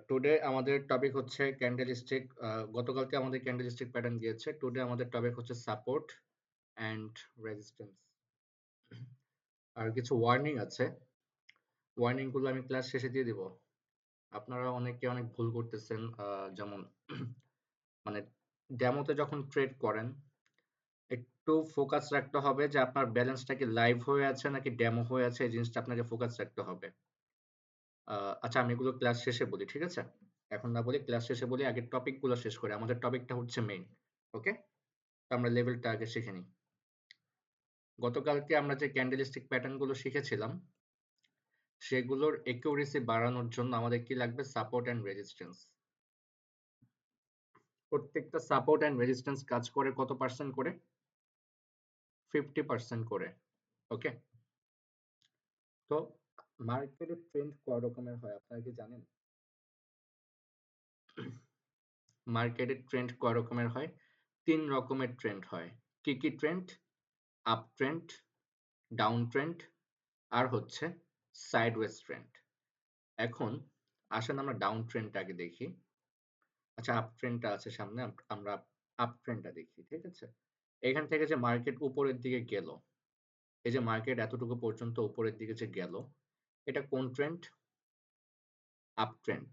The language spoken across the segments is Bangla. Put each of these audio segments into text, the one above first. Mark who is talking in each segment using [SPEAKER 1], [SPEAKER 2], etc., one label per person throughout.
[SPEAKER 1] টুডে আমাদের টপিক হচ্ছে ক্যান্ডেলস্টিক। গতকালকে আমাদের ক্যান্ডেলস্টিক প্যাটার্ন গিয়েছে। টুডে আমাদের টপিক হচ্ছে সাপোর্ট অ্যান্ড রেজিস্ট্যান্স। আর কিছু ওয়ার্নিং আছে। ওয়ার্নিং গুলো আমি ক্লাস শেষে দিয়ে দিব। আপনারা অনেকে অনেক ভুল করতেছেন। যেমন মানে ডেমোতে যখন ট্রেড করেন একটু ফোকাস রাখতে হবে যে আপনার ব্যালেন্সটা কি লাইভ হয়ে আছে নাকি ডেমো হয়ে আছে, এই জিনিসটা আপনাকে ফোকাস রাখতে হবে। আচ্ছা, আমি এগুলো ক্লাস শেষে বলি, ঠিক আছে? এখন না বলি, ক্লাস শেষে বলি। আগের টপিক গুলো শেষ করে, আমাদের টপিকটা হচ্ছে মেইন। ওকে, তো আমরা লেভেলটা আগে শিখে নিই। গতকালকে আমরা যে ক্যান্ডেলস্টিক প্যাটার্ন গুলো শিখেছিলাম সেগুলোর একিউরেসি বাড়ানোর জন্য আমাদের কি লাগবে? Support and resistance. প্রত্যেকটা সাপোর্ট অ্যান্ড রেজিস্ট্যান্স কাজ করে কত পার্সেন্ট করে? 50% করে। ওকে, তো মার্কেটের ট্রেন্ড কয় রকমের হয় আপনারা কি জানেন? মার্কেটের ট্রেন্ড কয় রকমের হয়? 3 রকমের ট্রেন্ড হয়। কি কি trend? Up trend, down trend আর হচ্ছে সাইডওয়েজ ট্রেন্ড। এখন আসেন আমরা ডাউন ট্রেন্ডটা আগে দেখি। আচ্ছা, আপ ট্রেন্ডটা আছে সামনে, আমরা আপ ট্রেন্ডটা দেখি, ঠিক আছে? এখান থেকে যে মার্কেট উপরের দিকে গেল, এই যে মার্কেট এতটুকু পর্যন্ত উপরের দিকে যে গেল, এটা কোন ট্রেন্ড? Up trend.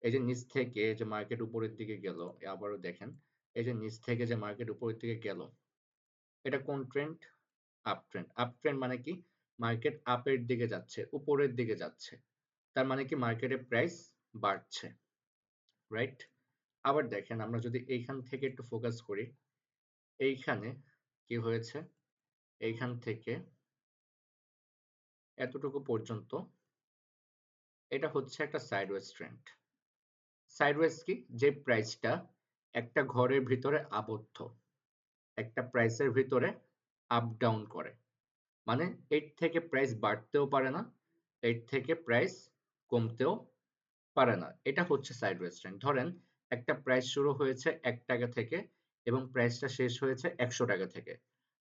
[SPEAKER 1] এই যে নিচ থেকে যে মার্কেট উপরের দিকে গেল, আবারও দেখেন, এই যে নিচ থেকে যে মার্কেট উপরের দিকে গেল, এটা কোন trend? Up trend. Up trend মানে কি? মার্কেট আপের দিকে যাচ্ছে, উপরের দিকে যাচ্ছে। তার মানে কি মার্কেটের প্রাইস বাড়ছে, রাইট? আবার দেখেন, আমরা যদি এইখান থেকে একটু ফোকাস করি, এইখানে কি হয়েছে? এইখান থেকে এতটুকু পর্যন্ত এটা হচ্ছে একটা সাইডওয়েজ ট্রেন্ড। সাইডওয়েজ কি? যে প্রাইসটা একটা ঘরের ভিতরে আবদ্ধ, একটা প্রাইসের ভিতরে আপ ডাউন করে। মানে এর থেকে প্রাইস বাড়তেও পারে না, এর থেকে প্রাইস কমতেও পারে না। এটা হচ্ছে সাইডওয়েজ ট্রেন্ড। ধরেন একটা প্রাইস শুরু হয়েছে ৳১ থেকে এবং প্রাইসটা শেষ হয়েছে ৳১০০ থেকে।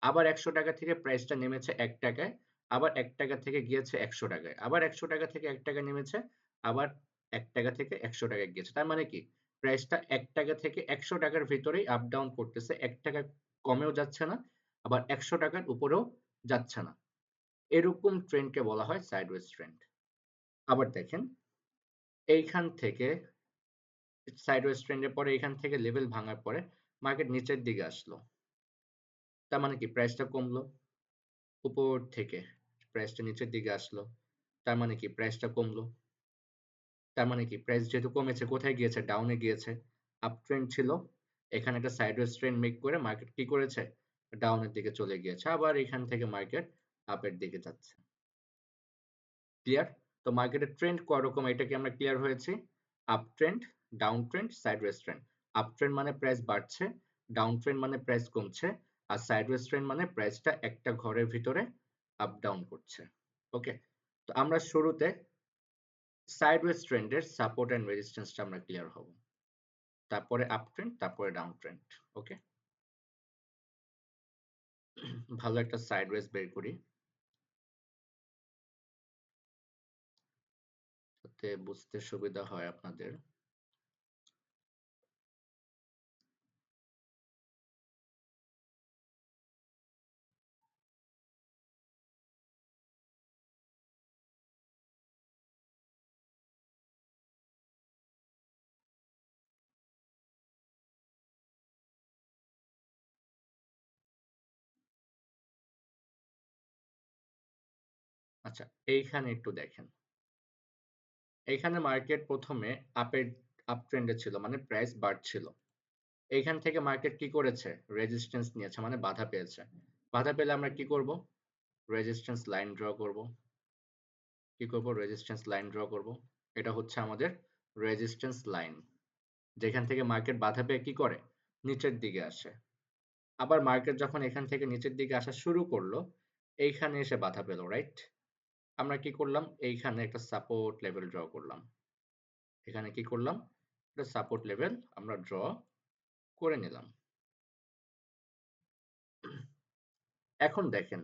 [SPEAKER 1] আবার ৳১০০ থেকে প্রাইসটা নেমেছে ৳১ য়, আবার ৳১ থেকে গিয়েছে ৳১০০ য়। আবার ৳১০০ থেকে ৳১ নেমেছে, আবার ৳১ থেকে ৳১০০ গিয়েছে। তার মানে কি? প্রাইসটা ৳১ থেকে ৳১০০ র ভিতরেই আপ ডাউন করতেছে। ৳১ কমেও যাচ্ছে না, আবার ৳১০০ র উপরেও যাচ্ছে না। এরকম ট্রেন্ডকে বলা হয় সাইডওয়েজ ট্রেন্ড। আবার দেখেন, এইখান থেকে সাইডওয়েজ ট্রেন্ডের পরে এখান থেকে লেভেল ভাঙার পরে মার্কেট নিচের দিকে আসলো। তার মানে কি? প্রাইসটা কমলো। উপর থেকে প্রাইসটা নিচের দিকে আসলো। তার মানে কি? প্রাইসটা কমলো। তার মানে কি? প্রাইস যেহেতু কমেছে, কোথায় গিয়েছে? ডাউনে গিয়েছে। আপ ট্রেন্ড ছিল। এখানে একটা সাইডওয়েজ ট্রেন্ড মেক করে মার্কেট কি করেছে? ডাউনের দিকে চলে গিয়েছে। আবার এখান থেকে মার্কেট আপের দিকে যাচ্ছে। ক্লিয়ার? তো মার্কেটের ট্রেন্ড কয় রকম, এটা কি আমরা ক্লিয়ার হয়েছি? Up trend, down trend, sideways trend. Up trend মানে প্রাইস বাড়ছে, ডাউন ট্রেন্ড মানে প্রাইস কমছে, আর সাইডওয়েজ ট্রেন্ড মানে প্রাইসটা একটা ঘরের ভিতরে আপ ডাউন করছে। ওকে, তো আমরা শুরুতে সাইডওয়েজ ট্রেন্ডের সাপোর্ট এন্ড রেজিস্ট্যান্সটা আমরা ক্লিয়ার হব, তারপরে আপ ট্রেন্ড, তারপরে ডাউন ট্রেন্ড। ওকে, ভালো একটা সাইডওয়েজ বের করি যাতে বুঝতে সুবিধা হয় আপনাদের। আচ্ছা, এইখানে একটু দেখেন, এইখানে মার্কেট প্রথমে আপের আপ ট্রেন্ডে ছিল, মানে প্রাইস বাড়ছিল। এইখান থেকে মার্কেট কি করেছে? রেজিস্ট্যান্স নিয়েছে, মানে বাধা পেয়েছে। বাধা পেলে আমরা কি করব? রেজিস্ট্যান্স লাইন ড্র করব। কি করব? রেজিস্ট্যান্স লাইন ড্র করব। এটা হচ্ছে আমাদের রেজিস্ট্যান্স লাইন, যেখান থেকে মার্কেট বাধা পেয়ে কি করে? নিচের দিকে আসে। আবার মার্কেট যখন এখান থেকে নিচের দিকে আসা শুরু করলো, এইখানে এসে বাধা পেল, রাইট? আমরা কি করলাম? এইখানে একটা সাপোর্ট লেভেল ড্র করলাম। এখানে কি করলাম? একটা সাপোর্ট লেভেল আমরা ড্র করে নিলাম। এখন দেখেন,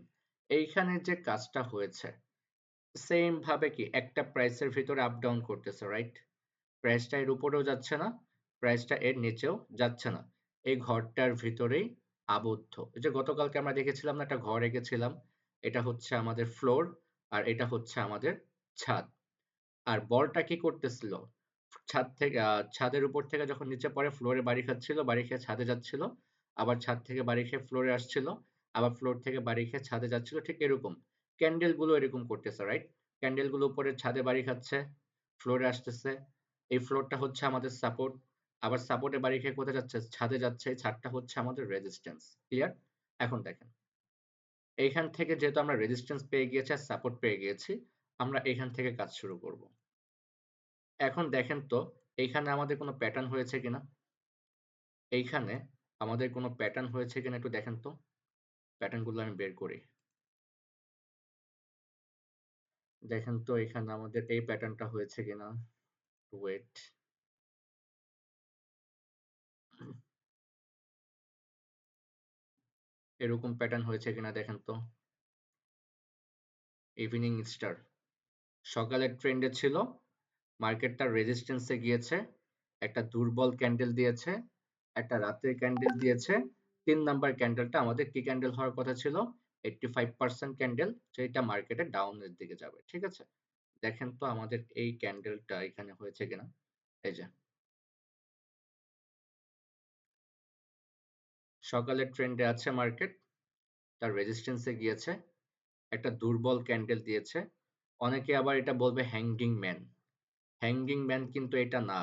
[SPEAKER 1] এইখানে যে কাজটা হয়েছে সেম ভাবে কি একটা প্রাইসের ভিতরে আপ ডাউন করতেছে, রাইট? প্রাইসটা এর উপরেও যাচ্ছে না, প্রাইসটা এর নিচেও যাচ্ছে না। এই ঘরটার ভিতরেই আবদ্ধ। এই যে গতকালকে আমরা দেখেছিলাম না একটা ঘর এঁকেছিলাম? এটা হচ্ছে আমাদের ফ্লোর আর এটা হচ্ছে আমাদের ছাদ। আর বলটা কি করতেছিল? ছাদের উপর থেকে যখন নিচে পড়ে ফ্লোরে বাড়ি খাচ্ছিল, বাড়ি খেয়ে ছাদে যাচ্ছিল। আবার ছাদ থেকে বাড়ি খেয়ে ফ্লোরে আসছিল। আবার ফ্লোর থেকে বাড়ি খেয়ে ছাদে যাচ্ছিল। ঠিক এরকম। ক্যান্ডেল গুলো এরকম করতেছে, রাইট? ক্যান্ডেল গুলো উপরে ছাদে বাড়ি খাচ্ছে, ফ্লোরে আসতেছে। এই ফ্লোরটা হচ্ছে আমাদের সাপোর্ট। আবার সাপোর্টে বাড়ি খেয়ে কোথায় যাচ্ছে? ছাদে যাচ্ছে। এই ছাদটা হচ্ছে আমাদের রেজিস্ট্যান্স। ক্লিয়ার? এখন দেখেন। এইখান থেকে যেহেতু আমরা রেজিস্ট্যান্স পেয়ে গিয়েছি আর সাপোর্ট পেয়ে গিয়েছি, আমরা এখান থেকে কাজ শুরু করব। এখন দেখেন তো এইখানে আমাদের কোনো প্যাটার্ন হয়েছে কিনা? এইখানে আমাদের কোনো প্যাটার্ন হয়েছে কিনা একটু দেখেন তো। প্যাটার্নগুলো আমি বের করি। দেখেন তো এখানে আমাদের এই প্যাটার্নটা হয়েছে কিনা। ওয়েট। এরকম প্যাটার্ন হয়েছে কিনা দেখেন তো। ইভিনিং স্টার সকালের ট্রেন্ডে ছিল, মার্কেটটা রেজিস্ট্যান্সে গিয়েছে, একটা দুর্বল ক্যান্ডেল দিয়েছে, একটা রাতের ক্যান্ডেল দিয়েছে। ৩ নাম্বার ক্যান্ডেলটা আমাদের কি ক্যান্ডেল হওয়ার কথা ছিল? 85% ক্যান্ডেল, যেটা মার্কেটে ডাউনের দিকে যাবে। ঠিক আছে? দেখেন তো আমাদের এই ক্যান্ডেলটা এখানে হয়েছে কিনা। এই যে সকালের ট্রেন্ডে আছে মার্কেট, তার রেজিস্ট্যান্সে গিয়েছে, একটা দুর্বল ক্যান্ডেল দিয়েছে। অনেকে আবার এটা বলবে হ্যাঙ্গিং ম্যান। হ্যাঙ্গিং ম্যান কিন্তু এটা না।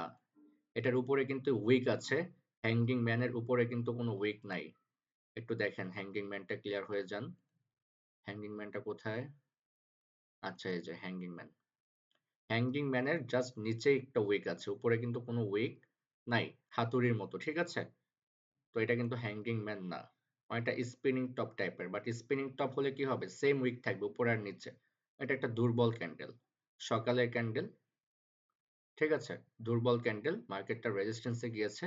[SPEAKER 1] এটার উপরে কিন্তু উইক আছে। হ্যাঙ্গিং ম্যানের উপরে কিন্তু কোনো উইক নাই। একটু দেখেন হ্যাঙ্গিং ম্যানটা ক্লিয়ার হয়ে যান। হ্যাঙ্গিং ম্যানটা কোথায়? আচ্ছা এই যে হ্যাঙ্গিং ম্যান। হ্যাঙ্গিং ম্যানের জাস্ট নিচেই একটা উইক আছে, উপরে কিন্তু কোনো উইক নাই, হাতুড়ির মতো। ঠিক আছে? তো এটা কিন্তু হ্যাঙ্গিং ম্যান না, এটা স্পিনিং টপ টাইপের। বাট স্পিনিং টপ হলে কি হবে? সেম উইক থাকবে উপরে আর নিচে। এটা একটা দুর্বল ক্যান্ডেল, সকালের ক্যান্ডেল। ঠিক আছে? দুর্বল ক্যান্ডেল, মার্কেটটা রেজিস্ট্যান্সে গিয়েছে,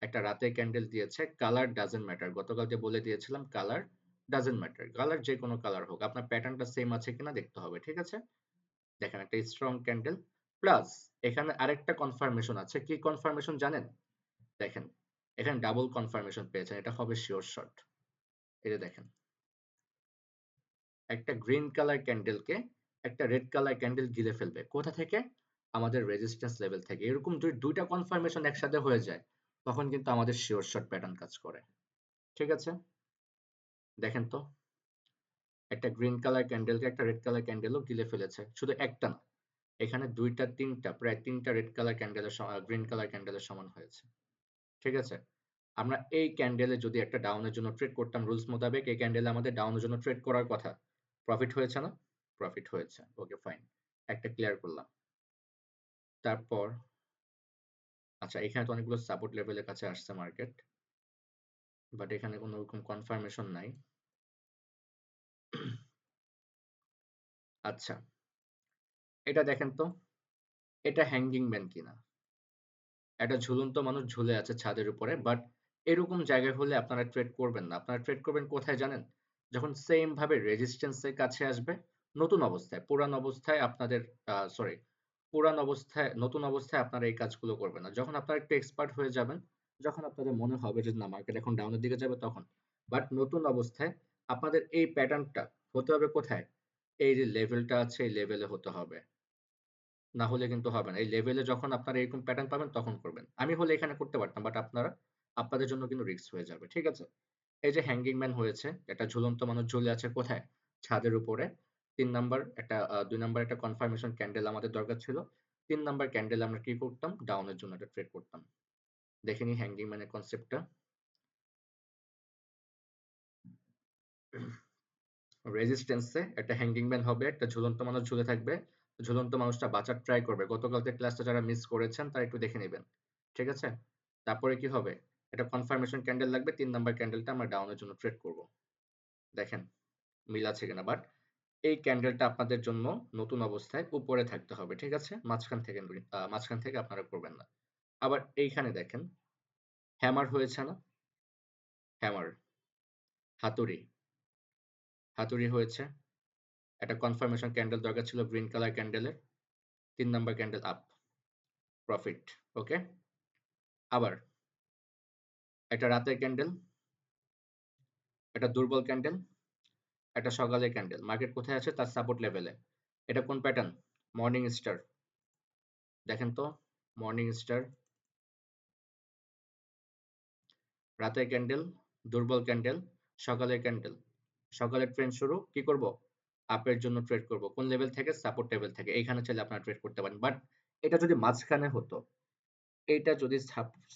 [SPEAKER 1] একটা রাতে ক্যান্ডেল দিয়েছে। কালার ডাজন্ট ম্যাটার, গতকালকে বলে দিয়েছিলাম কালার ডাজন্ট ম্যাটার। কালার যে কোনো কালার হোক, আপনার প্যাটার্নটা সেম আছে কিনা দেখতে হবে। ঠিক আছে? দেখেন একটা স্ট্রং ক্যান্ডেল, প্লাস এখানে আরেকটা কনফার্মেশন আছে। কি কনফার্মেশন জানেন? দেখেন এখানে ডাবল কনফার্মেশন পেয়েছেন, এটা হবে শিওর শট। এই যে দেখেন, একটা গ্রিন কালার ক্যান্ডেলকে একটা রেড কালার ক্যান্ডেল গিলে ফেলবে। কোথা থেকে? আমাদের রেজিস্ট্যান্স লেভেল থেকে। এরকম যদি দুইটা কনফার্মেশন একসাথে হয়ে যায়, তখন কিন্তু আমাদের শিওর শট প্যাটার্ন কাজ করে। ঠিক আছে? দেখেন তো, একটা গ্রিন কালার ক্যান্ডেলকে একটা রেড কালার ক্যান্ডেলও গিলে ফেলেছে। শুধু একটা না, এখানে দুইটা তিনটা, প্রায় তিনটা রেড কালার ক্যান্ডেলের গ্রিন কালার ক্যান্ডেলের সমান হয়েছে। ঠিক আছে? আমরা এই ক্যান্ডেলে যদি একটা ডাউনের জন্য ট্রেড করতাম রুলস মোতাবেক, এই ক্যান্ডেলে আমাদের ডাউনের জন্য ট্রেড করার কথা। প্রফিট হয়েছে না? প্রফিট হয়েছে। Okay fine. একটা ক্লিয়ার করলাম। তারপর আচ্ছা এখানে তো অনেকগুলো সাপোর্ট লেভেলের কাছে আসছে মার্কেট। বাট এখানে কোনো রকম কনফার্মেশন নাই। আচ্ছা, এটা দেখেন তো, এটা হ্যাঙ্গিং ম্যান কিনা। একটা ঝুলন্ত মানুষ ঝুলে আছে ছাদের উপরে, বাট এরকম জায়গায় হলে আপনারা ট্রেড করবেন না। আপনারা ট্রেড করবেন কোথায় জানেন? যখন সেম ভাবে রেজিস্ট্যান্সের কাছে আসবে, নতুন অবস্থায়, পুরান অবস্থায় আপনাদের সরি, পুরান অবস্থায়, নতুন অবস্থায় আপনারা এই কাজগুলো করবেন না। যখন আপনারা একটু এক্সপার্ট হয়ে যাবেন, যখন আপনাদের মনে হবে যে না মার্কেট এখন ডাউনের দিকে যাবে তখন। বাট নতুন অবস্থায় আপনাদের এই প্যাটার্নটা হতে হবে কোথায়? এই যে লেভেলটা আছে এই লেভেলে হতে হবে। না হলে কিন্তু হবে না। এই লেভেলে যখন আপনারা এরকম প্যাটার্ন পাবেন তখন করবেন। আমি হলে এখানে করতে পারতাম, বাট আপনারা, আপনাদের জন্য কিন্তু রিস্ক হয়ে যাবে। ঠিক আছে? এই যে হ্যাঙ্গিং ম্যান হয়েছে, একটা ঝুলন্ত মানুষ ঝুলে আছে কোথায়? ছাদের উপরে। ৩ নাম্বার একটা ২ নাম্বার একটা কনফার্মেশন ক্যান্ডেল আমাদের দরকার ছিল। ৩ নাম্বার ক্যান্ডেল আমরা কি করতাম? ডাউনের জন্য একটা ট্রেড করতাম। দেখে নিই হ্যাঙ্গিং ম্যানের কনসেপ্টটা। রেজিস্ট্যান্সে একটা হ্যাঙ্গিং ম্যান হবে, একটা ঝুলন্ত মানুষ ঝুলে থাকবে। ঝুলন্ত মানুষটা বাঁচার ট্রাই করবে। গতকালকের ক্লাসটা যারা মিস করেছেন তারা একটু দেখে নিবেন। ঠিক আছে? তারপরে কি হবে? একটা কনফার্মেশন ক্যান্ডেল লাগবে। ৩ নাম্বার ক্যান্ডেলটা আমরা ডাউনের জন্য ট্রেড করব। দেখেন মিল আছে কিনা। বাট এই ক্যান্ডেলটা আপনাদের জন্য নতুন অবস্থায় উপরে থাকতে হবে। ঠিক আছে? মাঝখান থেকে আপনারা করবেন না। আবার এইখানে দেখেন হ্যামার হয়েছে না? হ্যামার, হাতুড়ি, হাতুড়ি হয়েছে। একটা কনফার্মেশন ক্যান্ডেল দরকার ছিল গ্রিন কালার ক্যান্ডেলের। ৩ number candle up. Profit. Okay, আবার একটা রাতের ক্যান্ডেল, একটা দুর্বল ক্যান্ডেল, একটা সকালের ক্যান্ডেল। মার্কেট কোথায় আছে? তার সাপোর্ট লেভেলে। এটা কোন প্যাটার্ন? Morning star. দেখেন তো, মর্নিং স্টার, রাতের ক্যান্ডেল, দুর্বল ক্যান্ডেল, সকালের ক্যান্ডেল। সকালের ট্রেন্ড শুরু কি করব? আপের জন্য ট্রেড করব। কোন লেভেল থেকে? সাপোর্ট লেভেল থেকে। এইখানে চাইলে আপনারা ট্রেড করতে পারেন। বাট এটা যদি মাঝখানে হতো, এইটা যদি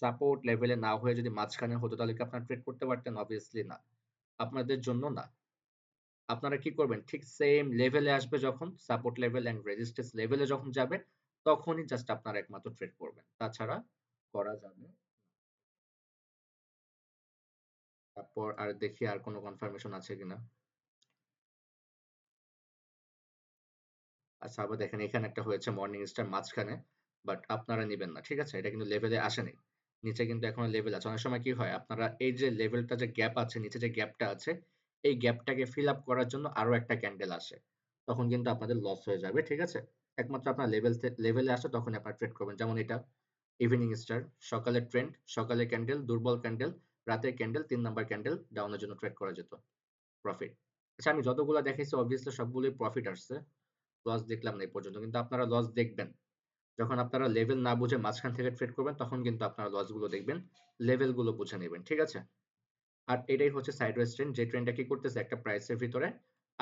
[SPEAKER 1] সাপোর্ট লেভেলে না হয়ে যদি মাঝখানে হতো, তাহলে কি আপনারা ট্রেড করতে পারতেন? অবভিয়াসলি না। আপনাদের জন্য না। আপনারা কি করবেন? ঠিক সেম লেভেলে আসবে যখন, সাপোর্ট লেভেল এন্ড রেজিস্ট্যান্স লেভেলে যখন যাবে, তখনই জাস্ট আপনারা একমাত্র ট্রেড করবেন। তাছাড়া করা যাবে। তারপর আর দেখি আর কোনো কনফার্মেশন আছে কিনা। আচ্ছা, আবার দেখেন এখানে একটা হয়েছে মর্নিং স্টার মাঝখানে, বাট আপনারা নিবেন না। ঠিক আছে? এটা কিন্তু লেভেলে আসেনি। নিচে কিন্তু এখনো লেভেল আছে। অনেক সময় কি হয়? আপনারা এই যে লেভেলটা, যে গ্যাপ আছে, নিচে যে গ্যাপটা আছে, এই গ্যাপটাকে ফিল আপ করার জন্য আরো একটা ক্যান্ডেল আসে। তখন কিন্তু আপনাদের লস হয়ে যাবে। ঠিক আছে? একমাত্র আপনার লেভেলে আসে তখনই আপনারা ট্রেড করবেন। যেমন এটা ইভিনিং স্টার, সকালের ট্রেন্ড, সকালের ক্যান্ডেল, দুর্বল ক্যান্ডেল, রাতের ক্যান্ডেল, ৩ নাম্বার ক্যান্ডেল ডাউনের জন্য ট্রেড করা যেত। প্রফিট। আচ্ছা, আমি যতগুলা দেখাইছি অবভিয়াসলি সবগুলোই প্রফিট আসছে। লস দেখলাম না এই পর্যন্ত। কিন্তু আপনারা লস দেখবেন। যখন আপনারা লেভেল না বুঝে মাঝখান থেকে ট্রেড করবেন, তখন কিন্তু আপনারা লস গুলো দেখবেন। লেভেল গুলো বুঝে নেবেন। ঠিক আছে? আর এটাই হচ্ছে সাইডওয়েজ ট্রেন্ড, যে ট্রেন্ডটা কি করতেছে? একটা প্রাইসের ভিতরে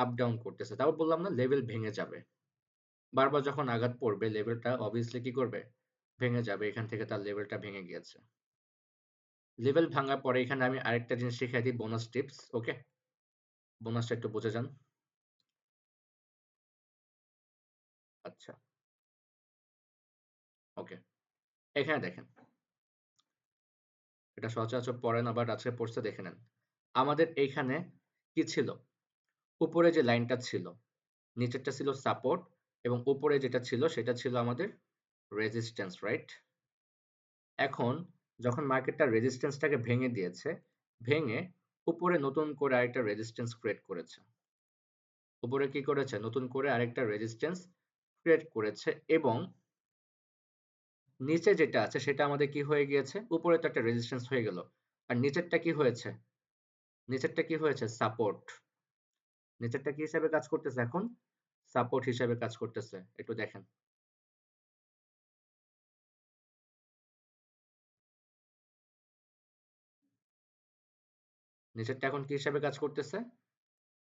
[SPEAKER 1] আপ ডাউন করতেছে। তারপর বললাম না, লেভেল ভেঙে যাবে। বারবার যখন আঘাত পড়বে, লেভেলটা অবভিয়াসলি কি করবে? ভেঙে যাবে। এখান থেকে তার লেভেলটা ভেঙে গিয়েছে। লেভেল ভাঙার পরে এখানে আমি আরেকটা জিনিস শিখিয়ে দিই, বোনাস টিপস। ওকে, বোনাসটা একটু বুঝে যান। আচ্ছা, ওকে, এখানে দেখেন, এটা সচরাচর পড়েন, আবার আজকে পড়ছে, দেখে নেন। আমাদের এইখানে কি ছিল? উপরে যে লাইনটা ছিল, নিচেরটা ছিল সাপোর্ট, এবং উপরে যেটা ছিল সেটা ছিল আমাদের রেজিস্ট্যান্স, রাইট? এখন যখন মার্কেটটা রেজিস্ট্যান্সটাকে ভেঙে দিয়েছে, ভেঙে উপরে নতুন করে আরেকটা রেজিস্ট্যান্স ক্রিয়েট করেছে। উপরে কি করেছে? নতুন করে আরেকটা রেজিস্ট্যান্স ক্রিয়েট করেছে, এবং নিচে যেটা আছে সেটা আমাদের কি হয়ে গিয়েছে? উপরে তো একটা রেজিস্ট্যান্স হয়ে গেল। আর নিচেরটা কি হয়েছে? নিচেরটা কি হয়েছে? সাপোর্ট। নিচেরটা কি হিসাবে কাজ করতেছে এখন? সাপোর্ট হিসাবে কাজ করতেছে। একটু দেখেন। নিচেরটা এখন কি হিসাবে কাজ করতেছে?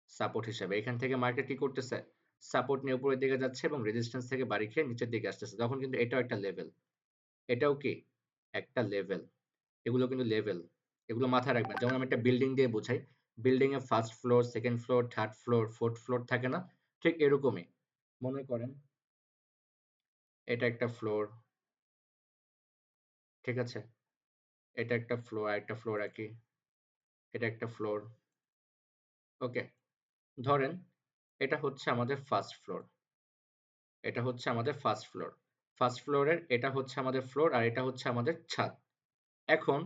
[SPEAKER 1] সাপোর্ট হিসাবে। এখান থেকে মার্কেট কি করতেছে? সাপোর্ট নিয়ে উপরের দিকে যাচ্ছে এবং রেজিস্ট্যান্স থেকে বাড়ি খেয়ে নিচের দিকে আসতেছে। তখন কিন্তু এটাও একটা লেভেল। এটাও কি? একটা লেভেল। এগুলো কিন্তু লেভেল। এগুলো মাথায় রাখবেন। যেমন আমি একটা বিল্ডিং দিয়ে বোঝাই। বিল্ডিং এ first floor, second floor, third floor, fourth floor থাকে না? ঠিক এরকমই। মনে করেন এটা একটা ফ্লোর, ঠিক আছে? এটা একটা ফ্লোর, আরেকটা ফ্লোর একই। এটা একটা ফ্লোর। ওকে? ধরেন এটা হচ্ছে আমাদের ফার্স্ট ফ্লোর। এটা হচ্ছে আমাদের ফার্স্ট ফ্লোর। ফার্স্ট ফ্লোরের এটা হচ্ছে আমাদের ফ্লোর, আর এটা হচ্ছে আমাদের ছাদ। এখন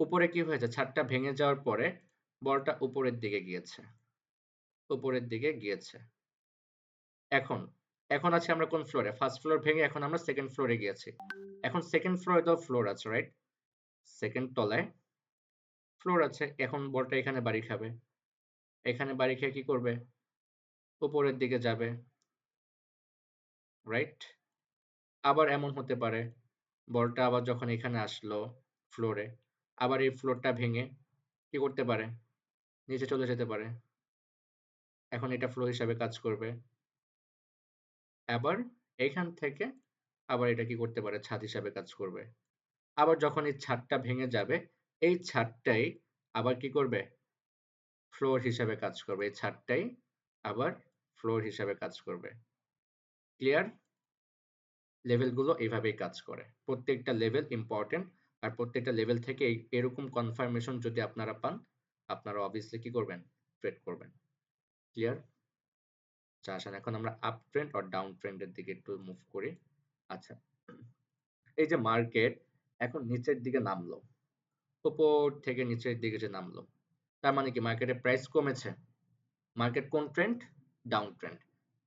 [SPEAKER 1] উপরে কি হয়েছে? ছাদটা ভেঙে যাওয়ার পরে বলটা উপরের দিকে গিয়েছে। উপরের দিকে গিয়েছে। এখন এখন আছি আমরা কোন ফ্লোরে? ফার্স্ট ফ্লোর ভেঙে এখন আমরা সেকেন্ড ফ্লোরে গিয়েছি। এখন সেকেন্ড ফ্লোরে তো ফ্লোর আছে, রাইট? সেকেন্ড তলায় ফ্লোর আছে। এখন বলটা এখানে বাড়ি খাবে। এখানে বাড়ি খেয়ে কি করবে? উপরের দিকে যাবে, রাইট? আবার এমন হতে পারে বলটা আবার যখন এখানে আসলো ফ্লোরে, আবার এই ফ্লোরটা ভেঙে কি করতে পারে? নিচে চলে যেতে পারে। এখন এটা ফ্লো হিসাবে কাজ করবে। আবার এইখান থেকে আবার এটা কি করতে পারে? ছাদ হিসাবে কাজ করবে। আবার যখন এই ছাদটা ভেঙে যাবে, এই ছাদটাই আবার কি করবে? ফ্লোর হিসাবে কাজ করবে। এই ছাদটাই আবার ফ্লোর হিসাবে কাজ করবে। ক্লিয়ার? লেভেলগুলো এইভাবেই কাজ করে। প্রত্যেকটা লেভেল ইম্পর্টেন্ট। আর প্রত্যেকটা লেভেল থেকে এরকম কনফার্মেশন যদি আপনারা পান, আপনারা অবভিয়াসলি কি করবেন? ট্রেড করবেন। ক্লিয়ার? আচ্ছা, আসেন এখন আমরা আপ ট্রেন্ড আর ডাউন ট্রেন্ডের দিকে একটু মুভ করি। আচ্ছা, এই যে মার্কেট এখন নিচের দিকে নামলো, উপর থেকে নিচের দিকে যে নামলো, তার মানে কি মার্কেটের প্রাইস কমেছে? মার্কেট কোন ট্রেন্ড? Down trend.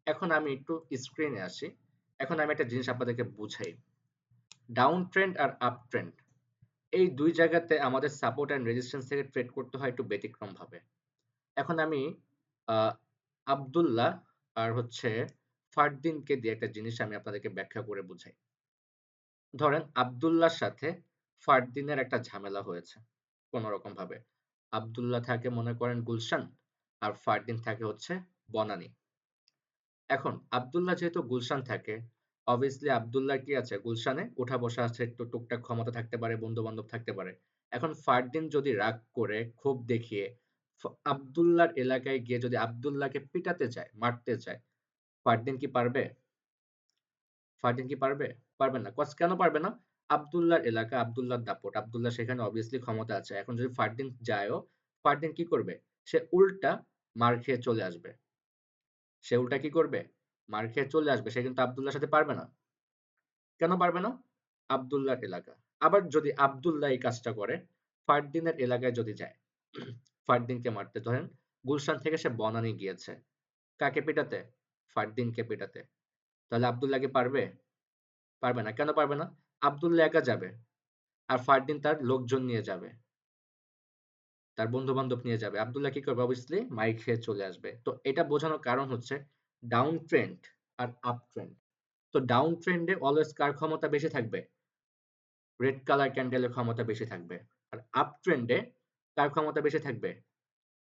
[SPEAKER 1] এখন আমি একটু স্ক্রিনে আসি। এখন আমি একটা জিনিস আপনাদেরকে বুঝাই। ডাউন ট্রেন্ড আর আপ ট্রেন্ড এই দুই জায়গাতে আমাদের সাপোর্ট অ্যান্ড রেজিস্ট্যান্স থেকে ট্রেড করতে হয় একটু ব্যতিক্রম ভাবে। এখন আমি আব্দুল্লাহ আর হচ্ছে ফারদিনকে দিয়ে একটা জিনিস আমি আপনাদেরকে ব্যাখ্যা করে বুঝাই। ধরেন আব্দুল্লাহর সাথে ফারদিনের একটা ঝামেলা হয়েছে কোনো রকম ভাবে। আব্দুল্লাহ থাকে মনে করেন গুলশান আর ফারদিন থাকে হচ্ছে বনানী। এখন আব্দুল্লাহ যেহেতু গুলশান থাকে, obviously আব্দুল্লাহ কি আছে গুলশানে উঠা বসা আছে, একটু টুকটাক ক্ষমতা থাকতে পারে, বন্ধু বান্ধব থাকতে পারে। এখন ফারদিন যদি রাগ করে ক্ষোভ দেখিয়ে আব্দুল্লাহর এলাকায় গিয়ে যদি আব্দুল্লাহকে পিটাতে চায়, মারতে চায়, ফারদিন কি পারবে? ফারদিন কি পারবে? পারবে না। কেন পারবে না? আব্দুল্লাহর এলাকা, আব্দুল্লাহর দাপট, আব্দুল্লাহ সেখানে obviously ক্ষমতা আছে। এখন যদি ফারদিন যায়ও, ফারদিন কি করবে? সে উল্টা মার খেয়ে চলে আসবে। সে উল্টা কি করবে? মার খেয়ে চলে আসবে। সে কিন্তু আব্দুল্লাহর সাথে পারবে না। কেন পারবে না? আব্দুল্লাহর এলাকা। আবার যদি আব্দুল্লাহ এই কাজটা করে, ফারদিনের এলাকায় যদি যায়, ফারদিনকে মারতে, ধরেন গুলশান থেকে সে বনানী গিয়েছে। কাকে পেটাতে? ফারদিনকে পেটাতে। তাহলে আব্দুল্লাহ কি পারবে? পারবে না। কেন পারবে না? আব্দুল্লাহ একা যাবে। আর ফারদিন তার লোকজন নিয়ে যাবে। তার বন্ধু-বান্ধব নিয়ে যাবে। আব্দুল্লাহ কি করবে? obviously মাইর খেয়ে চলে আসবে। তো এটা বোঝানোর কারণ হচ্ছে ডাউন ট্রেন্ড আর আপ ট্রেন্ড। তো ডাউন ট্রেন্ড এ অলওয়েজ কার ক্ষমতা বেশি থাকবে? রেড কালার ক্যান্ডেলের ক্ষমতা বেশি থাকবে। আর আপ ট্রেন্ডে কার ক্ষমতা বেশি থাকবে?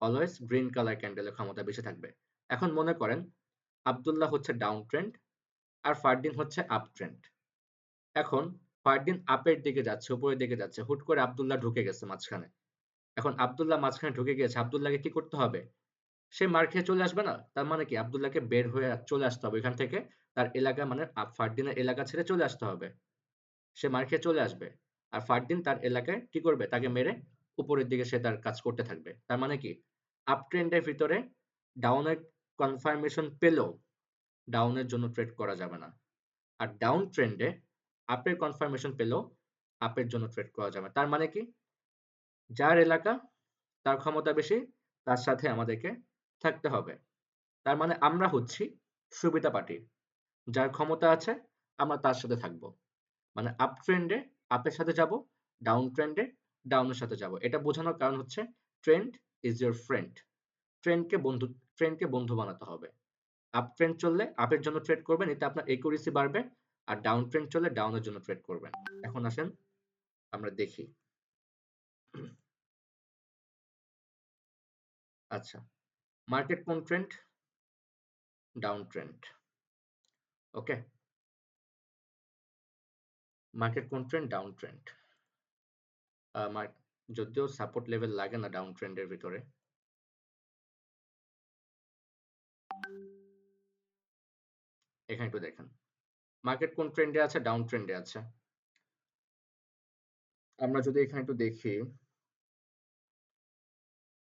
[SPEAKER 1] অলওয়েজ গ্রিন কালার ক্যান্ডেলের ক্ষমতা বেশি থাকবে। এখন মনে করেন আব্দুল্লাহ হচ্ছে ডাউন ট্রেন্ড আর ফারদিন হচ্ছে আপ ট্রেন্ড। এখন ফারদিন আপের দিকে যাচ্ছে, উপরের দিকে যাচ্ছে। হুট করে আব্দুল্লাহ ঢুকে গেছে মাঝখানে। এখন আব্দুল্লাহ মাঝখানে ঢুকে গিয়েছে। আব্দুল্লাহকে কি করতে হবে? সে মার খেয়ে চলে আসবে না? তার মানে কি আব্দুল্লাহকে বের হয়ে চলে আসতে হবে এখান থেকে। তার এলাকা মানে ফারদিনের এলাকা ছেড়ে চলে আসতে হবে। সে মার খেয়ে চলে আসবে। আর ফারদিন তার এলাকায় কি করবে? তাকে মেরে উপরের দিকে সে তার কাজ করতে থাকবে। তার মানে কি? আপ ট্রেন্ড এর ভিতরে ডাউন এর কনফার্মেশন পেলেও ডাউন এর জন্য ট্রেড করা যাবে না। আর ডাউন ট্রেন্ড এ আপের কনফার্মেশন পেলেও আপের জন্য ট্রেড করা যাবে। তার মানে কি? যার এলাকা, তার ক্ষমতা বেশি, তার সাথে আমাদেরকে থাকতে হবে। তার মানে আমরা হচ্ছি সুবিধা পার্টি। যার ক্ষমতা আছে আমরা তার সাথে থাকবো। মানে আপ ট্রেন্ডে আপের সাথে যাব, ডাউন ট্রেন্ডে ডাউনের সাথে যাব। এটা বোঝানোর কারণ হচ্ছে ট্রেন্ড ইজ ইউর ফ্রেন্ড। ট্রেন্ডকে বন্ধু ট্রেন্ডকে বন্ধু বানাতে হবে। আপ ট্রেন্ড চললে আপের জন্য ট্রেড করবেন, এতে আপনার একুরেসি বাড়বে। আর ডাউন ট্রেন্ড চললে ডাউনের জন্য ট্রেড করবেন। এখন আসেন আমরা দেখি। আচ্ছা, মার্কেট কোন ট্রেন্ড? Down trend. ওকে, মার্কেট কোন ট্রেন্ড? Down trend. যদিও সাপোর্ট লেভেল লাগে না ডাউন ট্রেন্ডের ভিতরে। এখানে একটু দেখেন মার্কেট কোন ট্রেন্ডে আছে? ডাউন ট্রেন্ডে আছে। আমরা যদি এখানে একটু দেখি,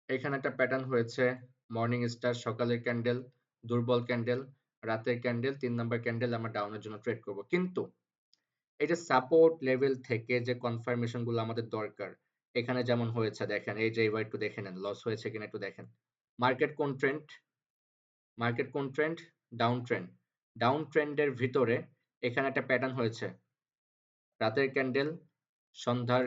[SPEAKER 1] এখানে একটা প্যাটার্ন হয়েছে। মর্নিং স্টার, সকালের ক্যান্ডেল, দুর্বল ক্যান্ডেল, রাতের ক্যান্ডেল, ৩ নাম্বার ক্যান্ডেল আমরা ডাউনের জন্য ট্রেড করব। কিন্তু এই যে সাপোর্ট লেভেল থেকে যে কনফার্মেশন গুলো আমাদের দরকার, এখানে যেমন হয়েছে দেখেন, এই যে এবার একটু দেখে নেন লস হয়েছে কিনা একটু দেখেন। মার্কেট কোন ট্রেন্ড? মার্কেট কোন ট্রেন্ড? Down trend. ডাউন ট্রেন্ডের ভিতরে এখানে একটা প্যাটার্ন হয়েছে। রাতের ক্যান্ডেল, সন্ধ্যার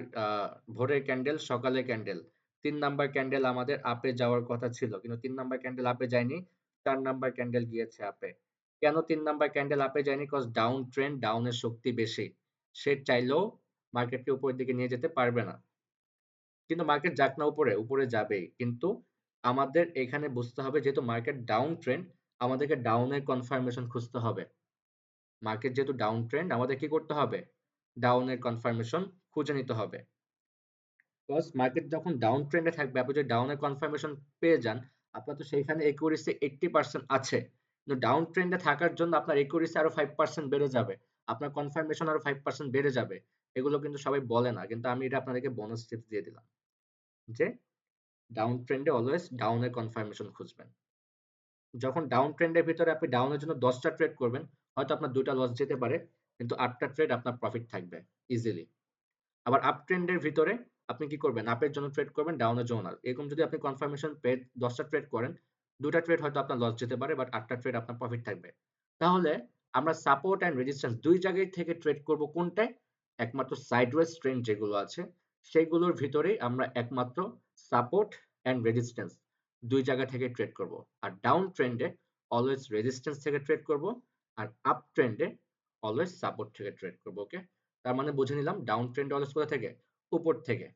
[SPEAKER 1] ভোরের ক্যান্ডেল, সকালের ক্যান্ডেল। ৩ নাম্বার ক্যান্ডেল আমাদের আপে যাওয়ার কথা ছিল। কিন্তু ৩ নাম্বার ক্যান্ডেল আপে যায়নি। ৪ নাম্বার ক্যান্ডেল গিয়েছে আপে। কেন ৩ নাম্বার ক্যান্ডেল আপে যায়নি? কজ ডাউন ট্রেন্ড, ডাউনের শক্তি বেশি। সে চাইলেও মার্কেটকে উপরের দিকে নিয়ে যেতে পারবে না। কিন্তু মার্কেট যাক না উপরে, উপরে যাবেই। কিন্তু আমাদের এখানে বুঝতে হবে যেহেতু মার্কেট ডাউন ট্রেন্ড, আমাদেরকে ডাউনের কনফার্মেশন খুঁজতে হবে। মার্কেট যেহেতু ডাউন ট্রেন্ড, আমাদের কি করতে হবে? ডাউনের কনফার্মেশন খুঁজে নিতে হবে। বিকজ মার্কেট যখন ডাউন ট্রেন্ডে থাকবে, আপনি যদি ডাউনের কনফার্মেশন পেয়ে যান, আপনার তো সেইখানে একুরেসি 80% আছে। কিন্তু ডাউন ট্রেন্ডে থাকার জন্য আপনার একুরেসি আরো 5% বেড়ে যাবে। আপনার কনফার্মেশন আরো 5% বেড়ে যাবে। এগুলো কিন্তু সবাই বলে না। কিন্তু আমি এটা আপনাদেরকে বোনাস টিপস দিয়ে দিলাম। যে ডাউন ট্রেন্ডে অলওয়েজ ডাউনের কনফার্মেশন খুঁজবেন। যখন ডাউন ট্রেন্ডের ভিতরে আপনি ডাউনের জন্য 10টা ট্রেড করবেন, হয়তো আপনার 2টা লস যেতে পারে, কিন্তু 8টা ট্রেড আপনার প্রফিট থাকবে ইজিলি। আবার আপ ট্রেন্ডের ভিতরে আপনি কি করবেন? আপের জন্য ট্রেড করবেন, ডাউনের জন্য না। এরকম যদি আপনি কনফার্মেশন পেয়ে 10টা ট্রেড করেন, 2টা ট্রেড হয়তো আপনার লস যেতে পারে, বাট 8টা ট্রেড আপনার প্রফিট থাকবে। তাহলে আমরা সাপোর্ট অ্যান্ড রেজিস্ট্যান্স 2 জায়গায় থেকে ট্রেড করব কোনটায়? একমাত্র সাইডওয়েজ ট্রেন্ড যেগুলো আছে সেগুলোর ভিতরেই আমরা একমাত্র সাপোর্ট অ্যান্ড রেজিস্ট্যান্স ২ জায়গা থেকে ট্রেড করব। আর ডাউন ট্রেন্ডে অলওয়েজ রেজিস্ট্যান্স থেকে ট্রেড করব, আর আপ ট্রেন্ডে অলওয়েজ সাপোর্ট থেকে ট্রেড করব। ওকে? তার মানে বুঝে নিলাম ডাউন ট্রেন্ড অলওয়েজ কোথা থেকে? উপর থেকে।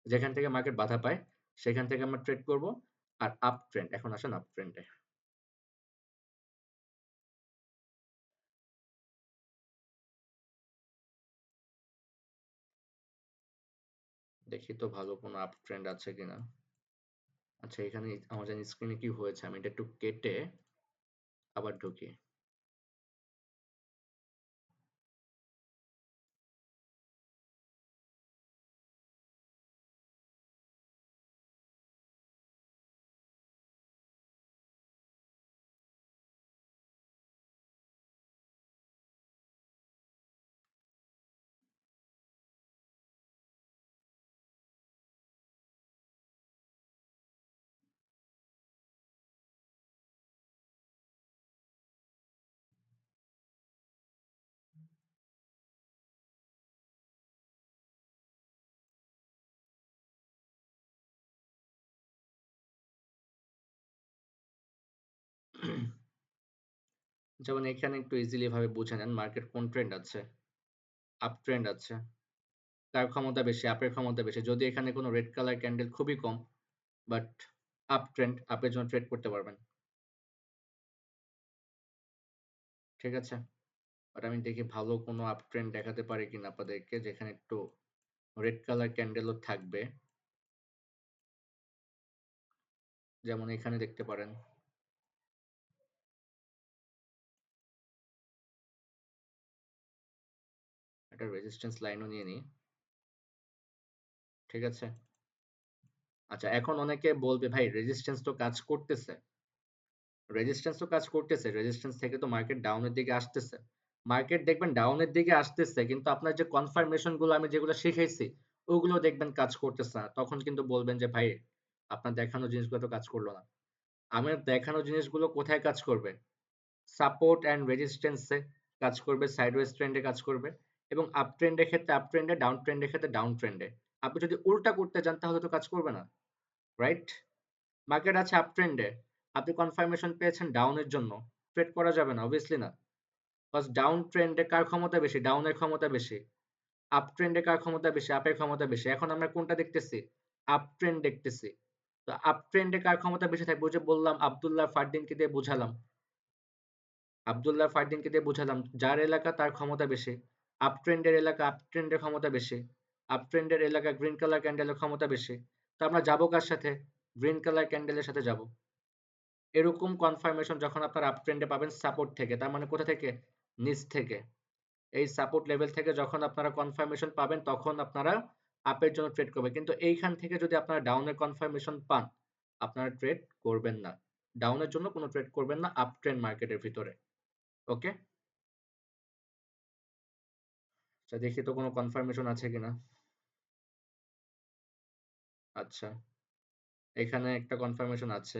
[SPEAKER 1] যেখান থেকে মার্কেট বাধা পায় সেখান থেকে আমরা ট্রেড করব। আর আপ ট্রেন্ড, এখন আসেন আপ ট্রেন্ডে। দেখি তো ভালো কোনো আপ ট্রেন্ড আছে কিনা। আচ্ছা, এখানে আমার জানি স্ক্রিনে কি হয়েছে, আমি এটা একটু কেটে আবার ঢুকি। যেমন এখানে একটু ইজিলি ভাবে বুঝে নেন মার্কেট কোন ট্রেন্ড আছে। আপ ট্রেন্ড আছে। কার ক্ষমতা বেশি? আপের ক্ষমতা বেশি। যদি এখানে কোনো রেড কালার ক্যান্ডেল খুবই কম, বাট আপ ট্রেন্ড, আপের জন্য ট্রেড করতে পারবেন। ঠিক আছে? বাট আমি দেখি ভালো কোনো আপ ট্রেন্ড দেখাতে পারি কিনা আপনাদেরকে, যেখানে একটু রেড কালার ক্যান্ডেলও থাকবে। যেমন এখানে দেখতে পারেন। একটা রেজিস্ট্যান্স লাইনও নিয়ে নিই। ঠিক আছে? আচ্ছা, এখন অনেকে বলবে ভাই রেজিস্ট্যান্স তো কাজ করতেছে। রেজিস্ট্যান্স তো কাজ করতেছে। রেজিস্ট্যান্স থেকে তো মার্কেট ডাউনের দিকে আসতেছে। মার্কেট দেখবেন ডাউনের দিকে আসতেছে, কিন্তু আপনার যে কনফার্মেশন গুলো আমি যেগুলো শিখাইছি ওগুলো দেখবেন কাজ করতেছে না। তখন কিন্তু বলবেন যে ভাই আপনার দেখানো জিনিসগুলো তো কাজ করলো না। আমার দেখানো জিনিসগুলো কোথায় কাজ করবে? সাপোর্ট অ্যান্ড রেজিস্ট্যান্সে কাজ করবে, সাইডওয়েজ ট্রেন্ডে কাজ করবে, এবং আপ ট্রেন্ডের ক্ষেত্রে আপ ট্রেন্ডে, ডাউন ট্রেন্ডের ক্ষেত্রে ডাউন ট্রেন্ডে। আপনি যদি উল্টা করতে যান তাহলে তো কাজ করবে না, রাইট? মার্কেট আছে আপ ট্রেন্ডে, আপনি কনফার্মেশন পেয়েছেন ডাউনের জন্য, ট্রেড করা যাবে না, অবভিয়াসলি না। কজ ডাউন ট্রেন্ডে কার ক্ষমতা বেশি? ডাউনের ক্ষমতা বেশি। আপ ট্রেন্ডে কার ক্ষমতা বেশি? আপের ক্ষমতা বেশি। এখন আমরা কোনটা দেখতেছি? আপ ট্রেন্ড দেখতেছি। তো আপ ট্রেন্ডে কার ক্ষমতা বেশি থাকবে? ওই যে বললাম আব্দুল্লাহ ফারদিনকে দিয়ে বুঝালাম। আব্দুল্লাহ ফারদিনকে দিয়ে বুঝালাম যার এলাকা তার ক্ষমতা বেশি। আপ ট্রেন্ডের এলাকা আপ ট্রেন্ডের ক্ষমতা বেশি। আপ ট্রেন্ডের এলাকা গ্রিন কালার ক্যান্ডেলের ক্ষমতা বেশি। তো আমরা যাবো কার সাথে? গ্রিন কালার ক্যান্ডেলের সাথে যাব। এরকম কনফার্মেশন যখন আপনারা আপ ট্রেন্ডে পাবেন সাপোর্ট থেকে, তার মানে কোথা থেকে? নিচ থেকে। এই সাপোর্ট লেভেল থেকে যখন আপনারা কনফার্মেশন পাবেন তখন আপনারা আপের জন্য ট্রেড করবেন। কিন্তু এইখান থেকে যদি আপনারা ডাউনের কনফার্মেশন পান, আপনারা ট্রেড করবেন না। ডাউনের জন্য কোনো ট্রেড করবেন না আপ ট্রেন্ড মার্কেটের ভিতরে। ওকে? আচ্ছা, দেখি তো কোনো কনফার্মেশন আছে কিনা। আচ্ছা, এখানে একটা কনফার্মেশন আছে।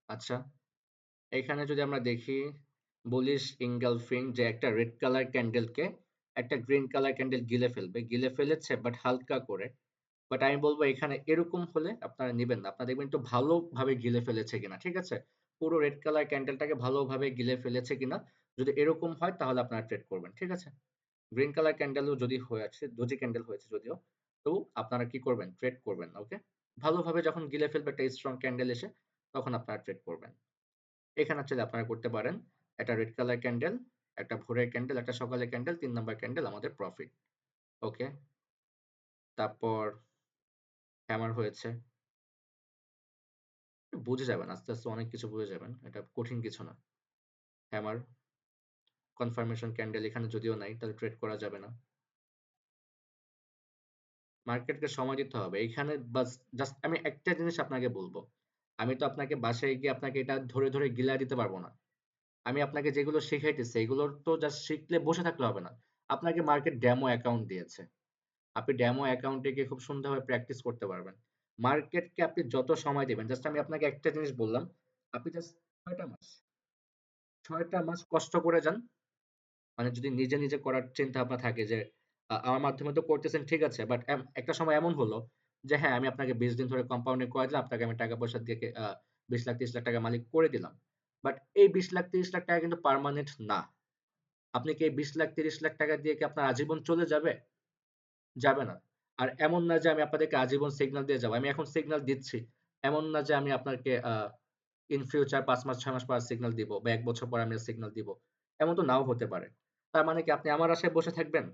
[SPEAKER 1] আচ্ছা, এখানে যদি আমরা দেখি বুলিশ ইঙ্গালফিং যে একটা রেড কালার ক্যান্ডেলকে একটা গ্রিন কালার ক্যান্ডেল গিলে ফেলবে, গিলে ফেলেছে বাট হালকা করে। বাট আমি বলবো এখানে এরকম হলে আপনারা নিবেন না। আপনারা দেখবেন একটু ভালোভাবে গিলে ফেলেছে কিনা। ঠিক আছে? পুরো রেড কালার ক্যান্ডেলটাকে ভালোভাবে গিলে ফেলেছে কিনা। যদি এরকম হয় তাহলে আপনারা ট্রেড করবেন। ঠিক আছে? গ্রিন কালার ক্যান্ডেলও যদি হয়ে আছে, ডোজি ক্যান্ডেল হয়েছে যদিও, তো আপনারা কি করবেন? ট্রেড করবেন না। ওকে? ভালোভাবে যখন গিলে ফেলবে একটা স্ট্রং ক্যান্ডেল এসে, তখন আপনারা ট্রেড করবেন। এখানে চাইলে আপনারা করতে পারেন একটা রেড কালার ক্যান্ডেল, একটা ভোরের ক্যান্ডেল, একটা সকালের ক্যান্ডেল, ৩ নাম্বার ক্যান্ডেল আমাদের প্রফিট। ওকে? তারপর হ্যামার হয়েছে। বুঝে যাবেন আস্তে, আস্তে অনেক কিছু বুঝে যাবেন। এটা কঠিন কিছু না। হ্যামার, কনফার্মেশন ক্যান্ডেল এখানে যদিও নাই, তাহলে ট্রেড করা যাবে না। মার্কেটকে সময় দিতে হবে। এইখানে বাস জাস্ট আমি একটা জিনিস আপনাকে বলবো। আমি তো আপনাকে বাসায় গিয়ে আপনাকে এটা ধরে, ধরে গিলায় দিতে পারবো না। আমি আপনাকে যেগুলো শিখাইতেছি এগুলোর তো জাস্ট শিখলে বসে থাকলে হবে না। আপনাকে মার্কেট ডেমো অ্যাকাউন্ট দিয়েছে। আপনি ডেমো অ্যাকাউন্টে গিয়ে খুব সুন্দরভাবে প্র্যাকটিস করতে পারবেন। মার্কেটকে আপনি যত সময় দিবেন, জাস্ট আমি আপনাকে একটা জিনিস বললাম, আপনি জাস্ট ৬ টা মাস ৬ টা মাস কষ্ট করে যান। মানে যদি নিজে, নিজে করার চিন্তাভাবনা থাকে যে আমার মাধ্যমে তো করতেছেন ঠিক আছে। বাট একটা সময় এমন হলো যে হ্যাঁ, আমি আপনাকে ২০ দিন ধরে কম্পাউন্ডিং করাই দিলাম। আপনাকে আমি টাকা-পয়সা দিয়ে ২০ লাখ ৩০ লাখ টাকা মালিক করে দিলাম। বাট এই ২০ লাখ ৩০ লাখ টাকা কিন্তু পার্মানেন্ট না। আপনি কি এই ২০ লাখ ৩০ লাখ টাকা দিয়ে কি আপনার আজীবন চলে যাবে? যাবে না। আর এমন না যে আমি আপনাদেরকে আজীবন সিগন্যাল দিয়ে যাবো। আমি এখন সিগন্যাল দিচ্ছি। এমন না যে আমি আপনাকে ইন ফিউচার ৫ মাস ৬ মাস পর সিগন্যাল দিব বা ১ বছর পর আমি সিগন্যাল দিব। এমন তো নাও হতে পারে। তার মানে কি আপনি আমার আশায় বসে থাকবেন?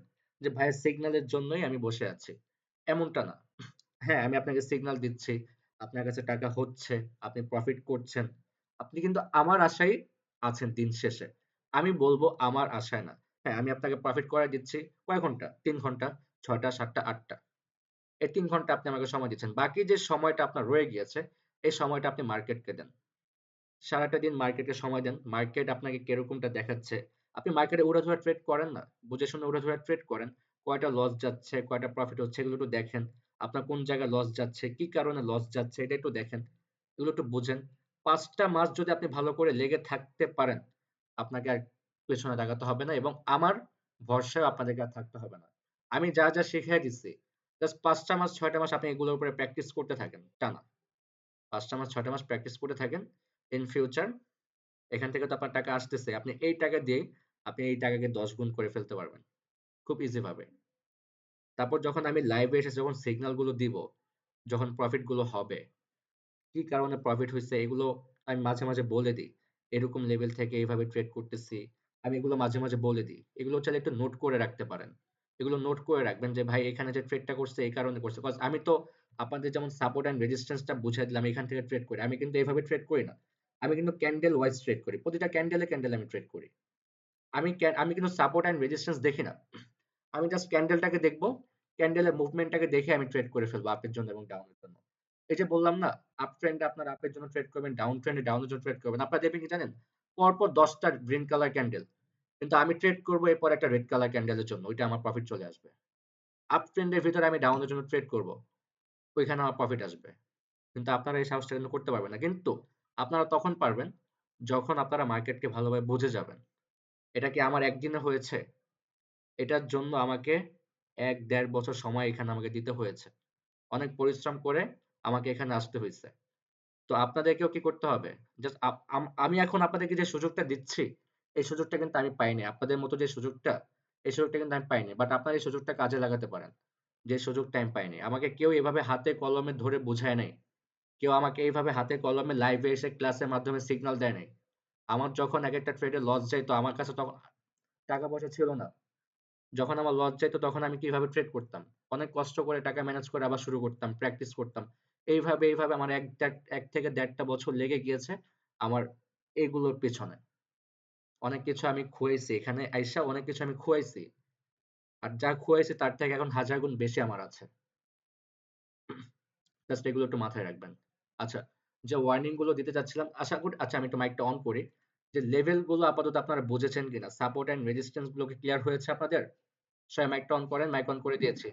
[SPEAKER 1] যে ভাইয়ের সিগন্যালের জন্যই আমি বসে আছি। এমনটা না। হ্যাঁ, আমি আপনাকে সিগন্যাল দিচ্ছি। আপনার কাছে টাকা হচ্ছে, আপনি প্রফিট করছেন। আপনি কিন্তু আমার আশায় আছেন দিন শেষে। আমি বলব আমার আশায় না। হ্যাঁ, আমি আপনাকে প্রফিট করায় দিচ্ছি কয় ঘন্টা? ৩ ঘন্টা, ৬ টা, ৭ টা, ৮ টা। এই ৩ ঘন্টা আপনি আমাকে সময় দিচ্ছেন। বাকি যে সময়টা আপনার রয়ে গিয়েছে, এই সময়টা আপনি মার্কেটকে দেন। সারাটা দিন মার্কেটে সময় দেন। মার্কেট আপনাকে কিরকমটা দেখাচ্ছে। আপনি মার্কেটে উড়াধুরা ট্রেড করেন না? বুঝে শুনে উড়াধুরা ট্রেড করেন। কয়টা লস যাচ্ছে, কয়টা প্রফিট হচ্ছে এগুলো একটু দেখেন। আপনার কোন জায়গায় লস যাচ্ছে, কি কারণে লস যাচ্ছে এটা একটু দেখেন। এগুলো একটু বুঝেন। ৫ টা মাস যদি আপনি ভালো করে লেগে থাকতে পারেন, আপনাকে আর পেছনে তাকাতে হবে না এবং আমার ভরসায় আপনাদেরকে আর থাকতে হবে না। আমি যা, যা শিখাই দিচ্ছি, জাস্ট ৫ টা মাস ৬ টা মাস আপনি এগুলোর উপরে প্র্যাকটিস করতে থাকেন টানা। ৫ টা মাস ৬ টা মাস প্র্যাকটিস করতে থাকেন। ইন ফিউচার এখান থেকে তো আপনার টাকা আসতেছে। আপনি এই টাকা দিয়েই আপনি এই টাকাকে ১০ গুণ করে ফেলতে পারবেন। খুব ইজি ভাবে। তারপর যখন আমি লাইভে এসে যখন সিগন্যাল গুলো দিব, যখন প্রফিট গুলো হবে, কি কারণে প্রফিট হইছে এগুলো আমি মাঝে, মাঝে বলে দেই। এরকম লেভেল থেকে এভাবে ট্রেড করতেছি। আমি এগুলো মাঝে, মাঝে বলে দিই। এগুলো চাইলে একটু নোট করে রাখতে পারেন। এগুলো নোট করে রাখবেন যে ভাই এখানে যে ট্রেডটা করছে এই কারণে করছে। কজ আমি তো আপনাদের যেমন সাপোর্ট অ্যান্ড রেজিস্ট্যান্স টা বুঝাই দিলাম এখান থেকে ট্রেড করি। আমি কিন্তু এভাবে ট্রেড করি না। আমি কিন্তু ক্যান্ডেল ওয়াইজ ট্রেড করি। প্রতিটা ক্যান্ডেলে আমি ট্রেড করি। আমি কিন্তু সাপোর্ট অ্যান্ড রেজিস্ট্যান্স দেখি না। আমি জাস্ট ক্যান্ডেলটাকে দেখবো। ক্যান্ডেলের মুভমেন্টটাকে দেখে আমি ট্রেড করে ফেলবো আপের জন্য এবং ডাউনের জন্য। এই যে বললাম না, আপ ট্রেন্ডে আপনার আপের জন্য ট্রেড করবেন, ডাউন ট্রেন্ডে ডাউনের জন্য ট্রেড করবেন। আপনারা দেখবেন কি জানেন? পরপর ১০ টা গ্রিন কালার ক্যান্ডেল। কিন্তু আমি ট্রেড করব এরপর একটা রেড কালার ক্যান্ডেলের জন্য। ওইটা আমার প্রফিট চলে আসবে। আপ ট্রেন্ডের ভিতরে আমি ডাউনের জন্য ট্রেড করব। ওইখানে আমার প্রফিট আসবে। কিন্তু আপনারা এই সাহসটা কিন্তু করতে পারবেন না। কিন্তু আপনারা তখন পারবেন যখন আপনারা মার্কেটকে ভালোভাবে বুঝে যাবেন। এটা কি আমার একদিনে হয়েছে? এটার জন্য আমাকে ১-১.৫ বছর সময় এখানে আমাকে দিতে হয়েছে। অনেক পরিশ্রম করে আমাকে এখানে আসতে হইছে। তো আপনাদেরকেও কি করতে হবে? জাস্ট আপ আম আমি এখন আপনাদেরকে যে সুযোগটা দিচ্ছি, এই সুযোগটা কিন্তু আমি পাইনি। আপনাদের মতো যে সুযোগটা, এই সুযোগটা কিন্তু আমি পাইনি। বাট আপনারা এই সুযোগটা কাজে লাগাতে পারেন। যে সুযোগটা আমি পাইনি। আমাকে কেউ এভাবে হাতে কলমে ধরে বুঝায় নাই। কেউ আমাকে এইভাবে হাতে কলমে লাইভে এসে ক্লাসের মাধ্যমে সিগন্যাল দেয় নাই। আমার যখন একেকটা ট্রেডে লস যাইতো আমার কাছে তখন টাকা পয়সা ছিল না। যখন আমার লস যাইত তখন আমি কিভাবে ট্রেড করতাম। অনেক কষ্ট করে টাকা ম্যানেজ করে আবার শুরু করতাম, প্র্যাকটিস করতাম। এইভাবে আমার ১ থেকে ১.৫ টা বছর লেগে গিয়েছে আমার এগুলোর পেছনে। অনেক কিছু আমি খুয়াইছি। এখানে আইসা অনেক কিছু আমি খুয়াইছি। আর যা খুয়াইছি তার থেকে এখন ১০০০ গুণ বেশি আমার আছে। জাস্ট এগুলো একটু মাথায় রাখবেন। আচ্ছা, যে ওয়ার্নিং গুলো দিতে চাচ্ছিলাম আশা করি আচ্ছা আমি একটু মাইকটা অন করি। যে লেভেল গুলো আপাতত আপনারা বুঝেছেন কিনা? সাপোর্ট অ্যান্ড রেজিস্ট্যান্স গুলো কি ক্লিয়ার হয়েছে আপনাদের? সবাই মাইকটা অন করেন। মাইক অন করে দিয়েছি।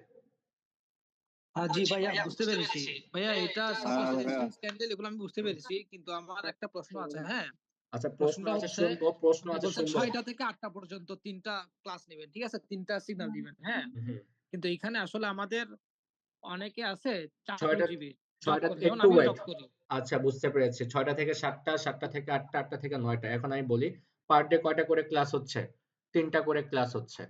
[SPEAKER 2] জি ভাইয়া বুঝতে পেরেছি। ভাইয়া এটা সাপোজ
[SPEAKER 3] হ্যাঁ ভাইয়া।
[SPEAKER 2] রেজিস্ট্যান্স ক্যান্ডেল এগুলো আমি বুঝতে পেরেছি। কিন্তু আমার একটা প্রশ্ন আছে, হ্যাঁ?
[SPEAKER 1] আচ্ছা প্রশ্ন
[SPEAKER 2] প্রশ্নটা
[SPEAKER 1] আছে
[SPEAKER 2] হচ্ছে
[SPEAKER 1] শুনবো, প্রশ্ন
[SPEAKER 2] আপনি
[SPEAKER 1] আছে
[SPEAKER 2] বলছেন
[SPEAKER 1] শুনবো।
[SPEAKER 2] ৬টা থেকে ৮টা পর্যন্ত ৩ টা ক্লাস নিবেন। ঠিক আছে? ৩ টা সিগন্যাল দিবেন, হ্যাঁ?
[SPEAKER 1] হুম।
[SPEAKER 2] কিন্তু এখানে আসলে আমাদের অনেকে আছে
[SPEAKER 1] ৬ টা
[SPEAKER 2] চাকরিজীবী, জব
[SPEAKER 1] ৬ টা
[SPEAKER 2] করে। যেমন
[SPEAKER 1] একটু
[SPEAKER 2] আমিও
[SPEAKER 1] ওয়েট।
[SPEAKER 2] জব করি।
[SPEAKER 1] আচ্ছা বুঝতে পেরেছি। ৬ টা থেকে ৭ টা, ৭ টা থেকে ৮ টা, ৮ টা থেকে ৯ টা। এখন আমি বলি পার ডে কয়টা করে ক্লাস হচ্ছে? ৩ টা করে ক্লাস হচ্ছে।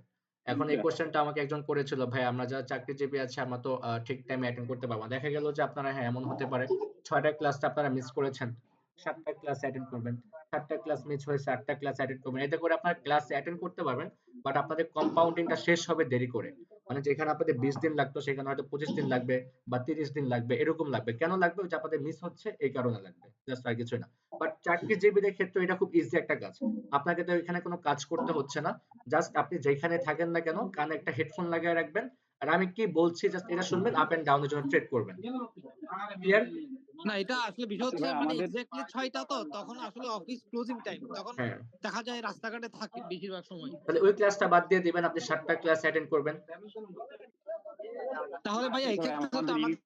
[SPEAKER 1] এখন এই কোয়েশ্চেনটা আমাকে একজন করেছিল, ভাই আমরা যারা চাকরিজীবী আছি আমরা তো ঠিক টাইমে অ্যাটেন্ড করতে পারবো না। দেখা গেল যে আপনারা হ্যাঁ, এমন হতে পারে ৬ টা ক্লাসটা আপনারা মিস করেছেন। ৭ টা ক্লাস অ্যাটেন্ড করবেন। ৭ টা ক্লাস মিস হয়েছে, ৮ টা ক্লাস অ্যাটেন্ড করবেন। এতে করে আপনারা ক্লাস অ্যাটেন্ড করতে পারবেন। বাট আপনাদের কম্পাউন্ডিং টা শেষ হবে দেরি করে। মানে যেখানে আপনাদের ২০ দিন লাগতো সেখানে হয়তো ২৫ দিন লাগবে বা ৩০ দিন লাগবে এরকম লাগবে। কেন লাগবে? ওই যে আপনাদের মিস হচ্ছে এই কারণে লাগবে। জাস্ট আর কিছুই না। বাট চাকরিজীবীদের ক্ষেত্রে এটা খুব ইজি একটা কাজ। আপনাকে তো এখানে কোনো কাজ করতে হচ্ছে না। জাস্ট আপনি যেখানে থাকেন না কেন কানে একটা হেডফোন লাগিয়ে রাখবেন। আর আমি কি বলছি জাস্ট এটা শুনবেন আপ এন্ড ডাউন এর জন্য ট্রেড করবেন। ক্লিয়ার?
[SPEAKER 2] না এটা আসলে বিষয়
[SPEAKER 3] আচ্ছা
[SPEAKER 2] হচ্ছে
[SPEAKER 3] ভাই
[SPEAKER 2] মানে
[SPEAKER 3] আমাদের
[SPEAKER 2] এক্সাক্টলি ৬টা তো তখন আসলে অফিস ক্লোজিং টাইম। তখন
[SPEAKER 1] হ্যাঁ।
[SPEAKER 2] দেখা যায় রাস্তাঘাটে থাকি বেশিরভাগ সময়।
[SPEAKER 1] তাহলে ওই ক্লাসটা বাদ দিয়ে দিবেন। আপনি ৭ টা ক্লাস অ্যাটেন্ড করবেন।
[SPEAKER 2] তাহলে ভাইয়া এই ক্ষেত্রে তো আমাদের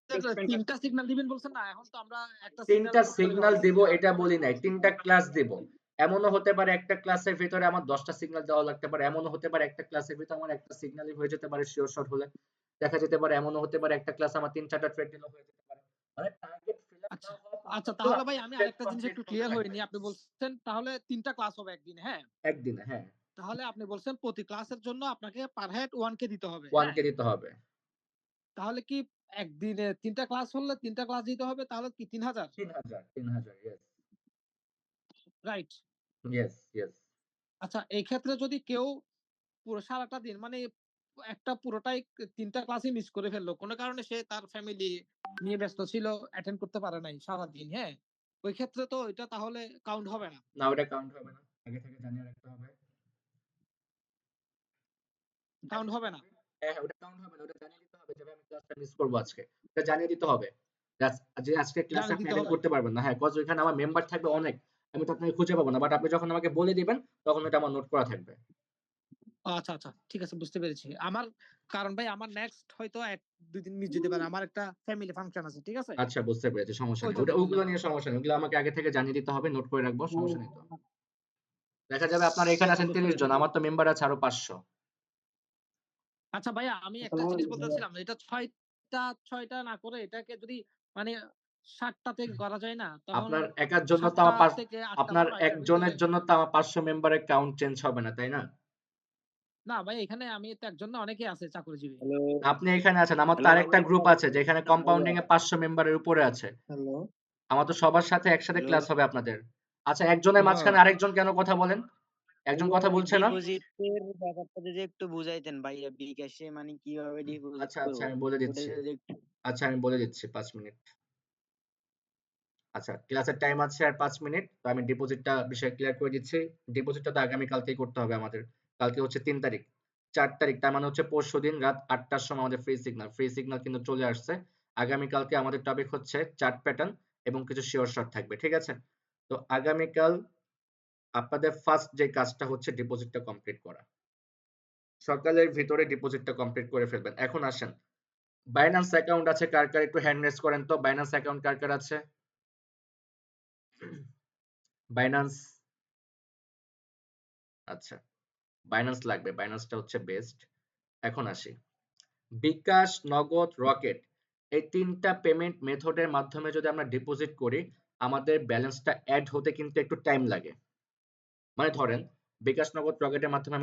[SPEAKER 2] 3টা সিগন্যাল দিবেন বলছেন না? এখন তো আমরা একটা সিগন্যাল
[SPEAKER 1] 3টা
[SPEAKER 2] নোট করে
[SPEAKER 1] সিগন্যাল
[SPEAKER 2] ফেলতেছি।
[SPEAKER 1] দিব এটা বলি নাই। 3টা ক্লাস দিব। এমনও হতে পারে একটা ক্লাসের ভিতরে আমার 10টা সিগন্যাল দেওয়া লাগতে পারে। এমনও হতে পারে একটা ক্লাসের ভিতরে আমার একটা সিগন্যালই হয়ে যেতে পারে সিওর শট হলে। দেখা যেতে পারে এমনও হতে পারে একটা ক্লাস আমার 3-4টা ট্রেড দিলেও হয়ে যেতে পারে। মানে টার্গেট ফিল আপ
[SPEAKER 2] আচ্ছা,
[SPEAKER 1] না হওয়া
[SPEAKER 2] আচ্ছা
[SPEAKER 1] পর্যন্ত
[SPEAKER 2] তাহলে ভাই
[SPEAKER 1] আপনাকে
[SPEAKER 2] আমি
[SPEAKER 1] ট্রেড
[SPEAKER 2] আরেকটা জিনিস
[SPEAKER 1] কমপ্লিট
[SPEAKER 2] একটু
[SPEAKER 1] করতে
[SPEAKER 2] ক্লিয়ার
[SPEAKER 1] থাকবে।
[SPEAKER 2] হইনি। আপনি বলছেন তাহলে 3টা ক্লাস হবে একদিনে, হ্যাঁ?
[SPEAKER 1] একদিনে, হ্যাঁ।
[SPEAKER 2] তাহলে আপনি বলছেন প্রতি ক্লাসের জন্য আপনাকে পার হেড 1K দিতে হবে,
[SPEAKER 1] 1
[SPEAKER 2] হ্যাঁ?
[SPEAKER 1] কে দিতে হবে।
[SPEAKER 2] তাহলে কি একদিনে 3টা ক্লাস হলে 3টা ক্লাস দিতে হবে তাহলে কি 3000?
[SPEAKER 1] 3000 ইয়েস।
[SPEAKER 2] রাইট?
[SPEAKER 1] Yes, yes.
[SPEAKER 2] আচ্ছা এই ক্ষেত্রে যদি কেউ পুরো সারাটা দিন মানে একটা পুরোটাই 3টা ক্লাসই মিস করে ফেললো। কোন কারণে সে তার ফ্যামিলি নিয়ে ব্যস্ত ছিল, অ্যাটেন্ড করতে পারে নাই সারাদিন, হ্যাঁ? ওই ক্ষেত্রে তো এটা তাহলে কাউন্ট হবে না।
[SPEAKER 1] না ওটা কাউন্ট হবে না। আগে থেকে জানিয়ে রাখতে হবে।
[SPEAKER 2] কাউন্ট হবে না।
[SPEAKER 1] হ্যাঁ, হ্যাঁ, ওটা কাউন্ট হবে না। ওটা জানিয়ে দিতে হবে যে ভাই আমি ক্লাসটা মিস করব আজকে। এটা জানিয়ে দিতে হবে। যে আজকে ক্লাসে
[SPEAKER 2] জানিয়ে
[SPEAKER 1] আপনি
[SPEAKER 2] দিতে
[SPEAKER 1] অ্যাটেন্ড
[SPEAKER 2] হবে।
[SPEAKER 1] করতে পারবেন না। হ্যাঁ, কজ ওইখানে আমার মেম্বার থাকবে অনেক। আমি তো আপনাকে খুঁজে পাবো না। বাট আপনি যখন আমাকে বলে দিবেন তখন এটা আমার নোট করা থাকবে।
[SPEAKER 2] আচ্ছা, আচ্ছা। ঠিক আছে বুঝতে পেরেছি। কারণ ভাই আমার নেক্সট হয়তো ১-২ দিন মিস যেতে পারে। আমার একটা ফ্যামিলি ফাংশন আছে। ঠিক আছে?
[SPEAKER 1] আচ্ছা বুঝতে পেরেছি, সমস্যা নেই।
[SPEAKER 2] ওইজন্য
[SPEAKER 1] ওগুলো
[SPEAKER 2] বললাম।
[SPEAKER 1] নিয়ে সমস্যা নেই। ওগুলো আমাকে আগে থেকে জানিয়ে দিতে হবে, নোট করে রাখবো, সমস্যা নেই তো। দেখা যাবে আপনারা এখানে আছেন
[SPEAKER 2] বুঝতে
[SPEAKER 1] ৩০
[SPEAKER 2] পেরেছি।
[SPEAKER 1] জন, আমার তো মেম্বার আছে আরো ৫০০।
[SPEAKER 2] আচ্ছা ভাইয়া আমি একটা জিনিস বলতেছিলাম এটা ৬টা না করে এটাকে যদি মানে ৭টা থেকে করা যায় না? তখন
[SPEAKER 1] আপনার একার জন্য তো
[SPEAKER 2] ৭টা
[SPEAKER 1] আমার পাঁচ
[SPEAKER 2] থেকে ৮টা বা
[SPEAKER 1] আপনার
[SPEAKER 2] ৯টার ভিতরে
[SPEAKER 1] একজনের জন্য তো আমার ৫০০ মেম্বারের কাউন্ট চেঞ্জ হবে না, তাই না?
[SPEAKER 2] না ভাই এখানে আমি তো একজন না অনেকেই আছে চাকরিজীবী।
[SPEAKER 3] হ্যালো,
[SPEAKER 1] আপনি এখানে আছেন। আমার তো
[SPEAKER 3] হ্যালো
[SPEAKER 1] আরেকটা
[SPEAKER 3] ভাইয়া,
[SPEAKER 1] গ্রুপ আছে যেখানে কম্পাউন্ডিং এ ৫০০ মেম্বারের উপরে আছে।
[SPEAKER 3] হ্যালো,
[SPEAKER 1] আমার তো সবার সাথে একসাথে
[SPEAKER 3] হ্যালো,
[SPEAKER 1] ক্লাস হবে আপনাদের। আচ্ছা একজনের
[SPEAKER 2] ও
[SPEAKER 1] মাঝখানে আরেকজন কেন কথা বলেন? একজন
[SPEAKER 3] ভাইয়া
[SPEAKER 1] কথা
[SPEAKER 3] ওই
[SPEAKER 1] বলছে না?
[SPEAKER 3] ডিপোজিটের ব্যাপারটা যদি একটু বুঝাইতেন ভাইয়া বিকাশে মানে কিভাবে ডিপোজিট
[SPEAKER 1] আচ্ছা, আচ্ছা
[SPEAKER 3] করব?
[SPEAKER 1] আমি বলে
[SPEAKER 3] ওটা
[SPEAKER 1] দিচ্ছি।
[SPEAKER 3] যদি একটু
[SPEAKER 1] আচ্ছা আমি বলে দিচ্ছি ৫ মিনিট। আচ্ছা ক্লাসের টাইম আছে আর ৫ মিনিট। তো আমি ডিপোজিটটা বিষয় ক্লিয়ার করে দিচ্ছি। ডিপোজিটটা তো আগামী কালকেই করতে হবে আমাদের। কালকে হচ্ছে ৩ তারিখ। ৪ তারিখ তার মানে হচ্ছে পরশুদিন রাত ৮ টার সময় আমাদের ফ্রি সিগন্যাল। ফ্রি সিগন্যাল কিন্তু চলে আসছে। আগামীকালকে আমাদের টপিক হচ্ছে চার্ট প্যাটার্ন এবং কিছু শিওর শট থাকবে। ঠিক আছে? তো আগামীকাল আপনাদের ফার্স্ট যে কাজটা হচ্ছে ডিপোজিটটা কমপ্লিট করা। সকালের ভিতরে ডিপোজিটটা কমপ্লিট করে ফেলবেন। এখন আসেন। বাইন্যান্স অ্যাকাউন্ট আছে কার, কার একটু হ্যান্ড রেইজ করেন তো। বাইন্যান্স অ্যাকাউন্ট কার, কার আছে? বাইন্যান্স আচ্ছা, বাইন্যান্স লাগবে। বাইন্যান্সটা হচ্ছে বেস্ট। এখন আসি। বিকাশ, নগদ, রকেট এই ৩ টা পেমেন্ট মেথডের মাধ্যমে যদি আমরা ডিপোজিট করি, আমাদের ব্যালেন্সটা এড হতে কিন্তু একটু টাইম লাগে। মানে ধরেন বিকাশ, নগদ, রকেটের মাধ্যমে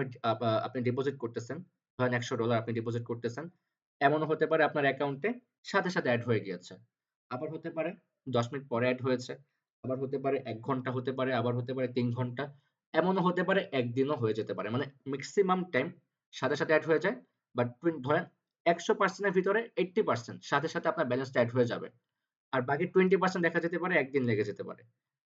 [SPEAKER 1] আপনি ডিপোজিট করতেছেন। ধরেন $১০০ আপনি ডিপোজিট করতেছেন। এমনও হতে পারে আপনার অ্যাকাউন্টে সাথে, সাথে এড হয়ে গিয়েছে। আবার হতে পারে ১০ মিনিট পরে এড হয়েছে। আবার হতে পারে ১ ঘন্টা হতে পারে, আবার হতে পারে ৩ ঘন্টা। এমনও হতে পারে ১ দিনও হয়ে যেতে পারে। মানে মেক্সিমাম টাইম সাথে, সাথে এড হয়ে যায়। বাট ধরেন ১০০% এর ভিতরে ৮০% সাথে, সাথে আপনার ব্যালেন্সটা এড হয়ে যাবে। আর বাকি 20% দেখা যেতে পারে ১ দিন লেগে যেতে পারে।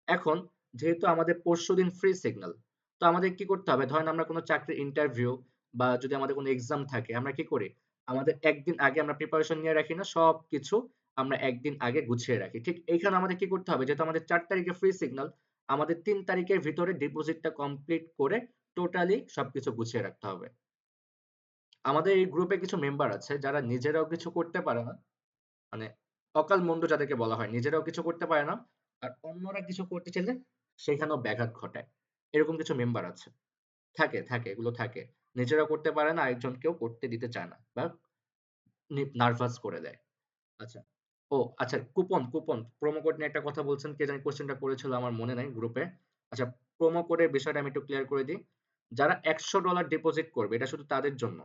[SPEAKER 1] এখন যেহেতু আমাদের পরশুদিন ফ্রি সিগন্যাল, তো আমাদের কি করতে হবে? ধরেন আমরা কোনো চাকরির ইন্টারভিউ বা যদি আমাদের কোনো এক্সাম থাকে, আমরা কি করি? আমাদের ১ দিন আগে আমরা প্রিপারেশন নিয়ে রাখি না? সবকিছু আমরা ১ দিন আগে গুছিয়ে রাখি। ঠিক এইখানে আমাদের কি করতে হবে? যেহেতু আমাদের ৪ তারিখে ফ্রি সিগন্যাল, আমাদের ৩ তারিখের ভিতরে ডিপোজিটটা কমপ্লিট করে টোটালি সবকিছু গুছিয়ে রাখতে হবে। আমাদের এই গ্রুপে কিছু মেম্বার আছে যারা নিজেরাও কিছু করতে পারে না। মানে অকালমন্দ যাদেরকে বলা হয়, নিজেরাও কিছু করতে পারে না। আর অন্যরা কিছু করতে চাইলে সেখানেও ব্যাঘাত ঘটায়। এরকম কিছু মেম্বার আছে। থাকে, এগুলো থাকে। নিজেরাও করতে পারে না, আরেকজনকেও করতে দিতে চায় না বা নার্ভাস করে দেয়। আচ্ছা। আচ্ছা কুপন প্রোমো কোড নিয়ে একটা কথা বলছেন। কে জানি কোয়েশ্চেনটা করেছিল আমার মনে নাই গ্রুপে। আচ্ছা প্রোমো কোডের বিষয়টা আমি একটু ক্লিয়ার করে দিই। যারা $১০০ ডিপোজিট করবে এটা শুধু তাদের জন্য।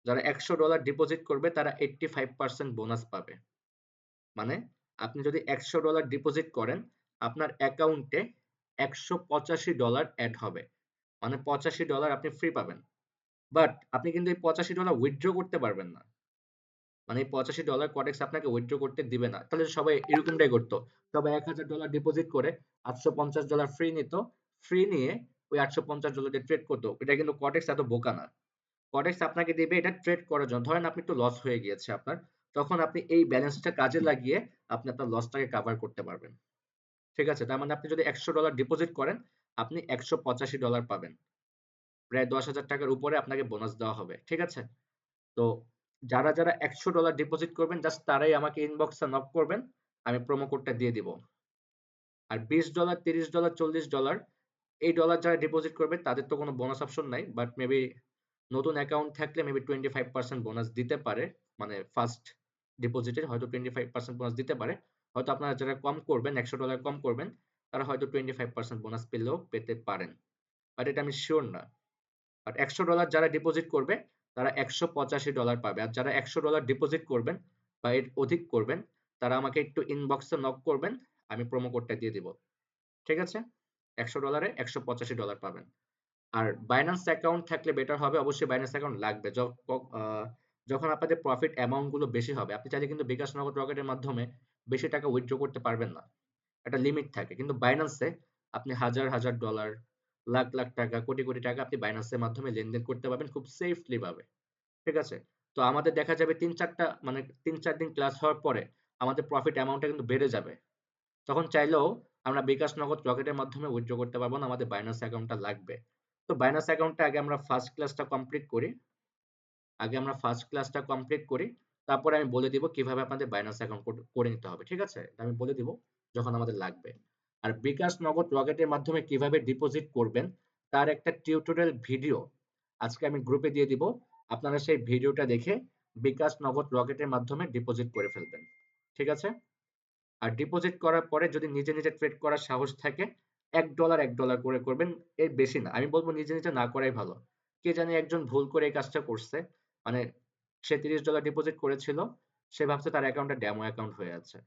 [SPEAKER 1] যারা $১০০ ডিপোজিট করবে তারা 85% বোনাস পাবে। মানে আপনি যদি $১০০ ডিপোজিট করেন, আপনার অ্যাকাউন্টে $১৮৫ এড হবে। মানে $৮৫ আপনি ফ্রি পাবেন। বাট আপনি কিন্তু এই $৮৫ উইথড্র করতে পারবেন না। মানে এই $৮৫ কডেক্স আপনাকে উইথড্র করতে দিবে না। তাহলে সবাই এরকমটাই করত। সবাই $১,০০০ ডিপোজিট করে $৮৫০ ফ্রি নিত। ফ্রি নিয়ে ওই $৮৫০ দিয়ে ট্রেড করত। এটা কিন্তু কডেক্স এত বোকা না। কডেক্স আপনাকে দিবে এটা ট্রেড করার জন্য। ধরেন আপনি একটু লস হয়ে গিয়েছে আপনার। তখন আপনি এই ব্যালেন্সটা কাজে লাগিয়ে আপনি আপনার লসটাকে কভার করতে পারবেন। ঠিক আছে? তার মানে আপনি যদি $১০০ ডিপোজিট করেন, আপনি $১৮৫ পাবেন। প্রায় ৳১০,০০০ র উপরে আপনাকে বোনাস দেওয়া হবে। ঠিক আছে? তো যারা $100 ডিপোজিট করবেন জাস্ট তারাই আমাকে ইনবক্সে নক করবেন, আমি প্রোমো কোডটা দিয়ে দিব। আর $20, $30, $40 এই ডলার যারা ডিপোজিট করবে তাদের তো কোনো বোনাস অপশন নাই, বাট মেবি নতুন অ্যাকাউন্ট থাকলে মেবি 25% বোনাস দিতে পারে, মানে ফার্স্ট ডিপোজিটের হয়তো 25% বোনাস দিতে পারে। হয়তো আপনারা যারা কম করবেন, $100 কম করবেন, তারা হয়তো 25% বোনাস পেলেও পেতে পারেন, বাট এটা আমি শিওর না। বাট $100 যারা ডিপোজিট করবে তারা $185 পাবে। আর যারা $100 ডিপোজিট করবেন বা এর অধিক করবেন, তারা আমাকে একটু ইনবক্সে নক করবেন, আমি প্রোমো কোডটা দিয়ে দিব। ঠিক আছে? $100 এ $185 পাবেন। আর বাইন্যান্স অ্যাকাউন্ট থাকলে বেটার হবে। অবশ্যই বাইন্যান্স অ্যাকাউন্ট লাগবে। যখন আপনাদের প্রফিট অ্যামাউন্ট গুলো বেশি হবে, আপনি চাইলে কিন্তু বিকাশ নগদ রকেটের মাধ্যমে বেশি টাকা উইথড্র করতে পারবেন না। একটা লিমিট থাকে। কিন্তু বাইন্যান্সে আপনি হাজার হাজার ডলার, লাখ লাখ টাকা, কোটি কোটি টাকা আপনি বাইন্যান্সের মাধ্যমে লেনদেন করতে পারবেন খুব সেফলি ভাবে। ঠিক আছে? তো আমাদের দেখা যাবে ৩-৪ দিন ক্লাস হওয়ার পরে আমাদের প্রফিট অ্যামাউন্টটা কিন্তু বেড়ে যাবে। তখন চাইলেও আমরা বিকাশ নগদ রকেটের মাধ্যমে উইথড্র করতে পারবো না, আমাদের বাইন্যান্স অ্যাকাউন্টটা লাগবে। তো বাইন্যান্স অ্যাকাউন্টটা আগে আমরা ফার্স্ট ক্লাসটা কমপ্লিট করি। তারপরে আমি বলে দিব কিভাবে আপনাদের বাইন্যান্স অ্যাকাউন্ট করে নিতে হবে। ঠিক আছে? এটা আমি বলে দিব যখন আমাদের লাগবে। আর বিকাশ নগদ রকেটের মাধ্যমে কিভাবে ডিপোজিট করবেন তার একটা টিউটোরিয়াল ভিডিও আজকে আমি গ্রুপে দিয়ে দিব। আপনারা সেই ভিডিওটা দেখে বিকাশ নগদ রকেটের মাধ্যমে ডিপোজিট করে ফেলবেন। ঠিক আছে? আর ডিপোজিট করার পরে যদি নিজে নিজে ট্রেড করার সাহস থাকে, $1 করে করবেন, এর বেশি না। আমি বলবো নিজে নিজে না করাই ভালো। কে জানি একজন ভুল করে এই কাজটা করছে, মানে সে $30 ডিপোজিট করেছিল, সে ভাবছে তার অ্যাকাউন্টটা ডেমো অ্যাকাউন্ট হয়ে আছে,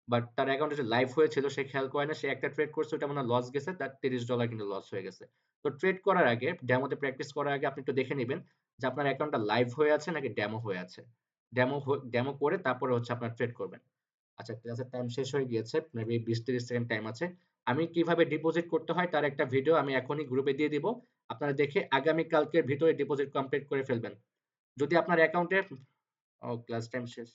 [SPEAKER 1] বাট তার অ্যাকাউন্টে যে লাইভ হয়েছিল সে খেয়াল করে না, সে একটা ট্রেড করছে, ওটা মনে লস গেছে, তার $30 কিন্তু লস হয়ে গেছে। তো ট্রেড করার আগে, ডেমোতে প্র্যাকটিস করার আগে আপনি একটু দেখে নেবেন যে আপনার অ্যাকাউন্টটা লাইভ হয়ে আছে নাকি ডেমো হয়ে আছে। ডেমো করে তারপরে হচ্ছে আপনার ট্রেড করবেন। আচ্ছা, ক্লাসের টাইম শেষ হয়ে গিয়েছে, মেবি 20-30 সেকেন্ড টাইম আছে। আমি কিভাবে ডিপোজিট করতে হয় তার একটা ভিডিও আমি এখনই গ্রুপে দিয়ে দিব। আপনারা দেখে আগামী কালকের ভিতরে ডিপোজিট কমপ্লিট করে ফেলবেন। যদি আপনার অ্যাকাউন্টে ক্লাস টাইম শেষ।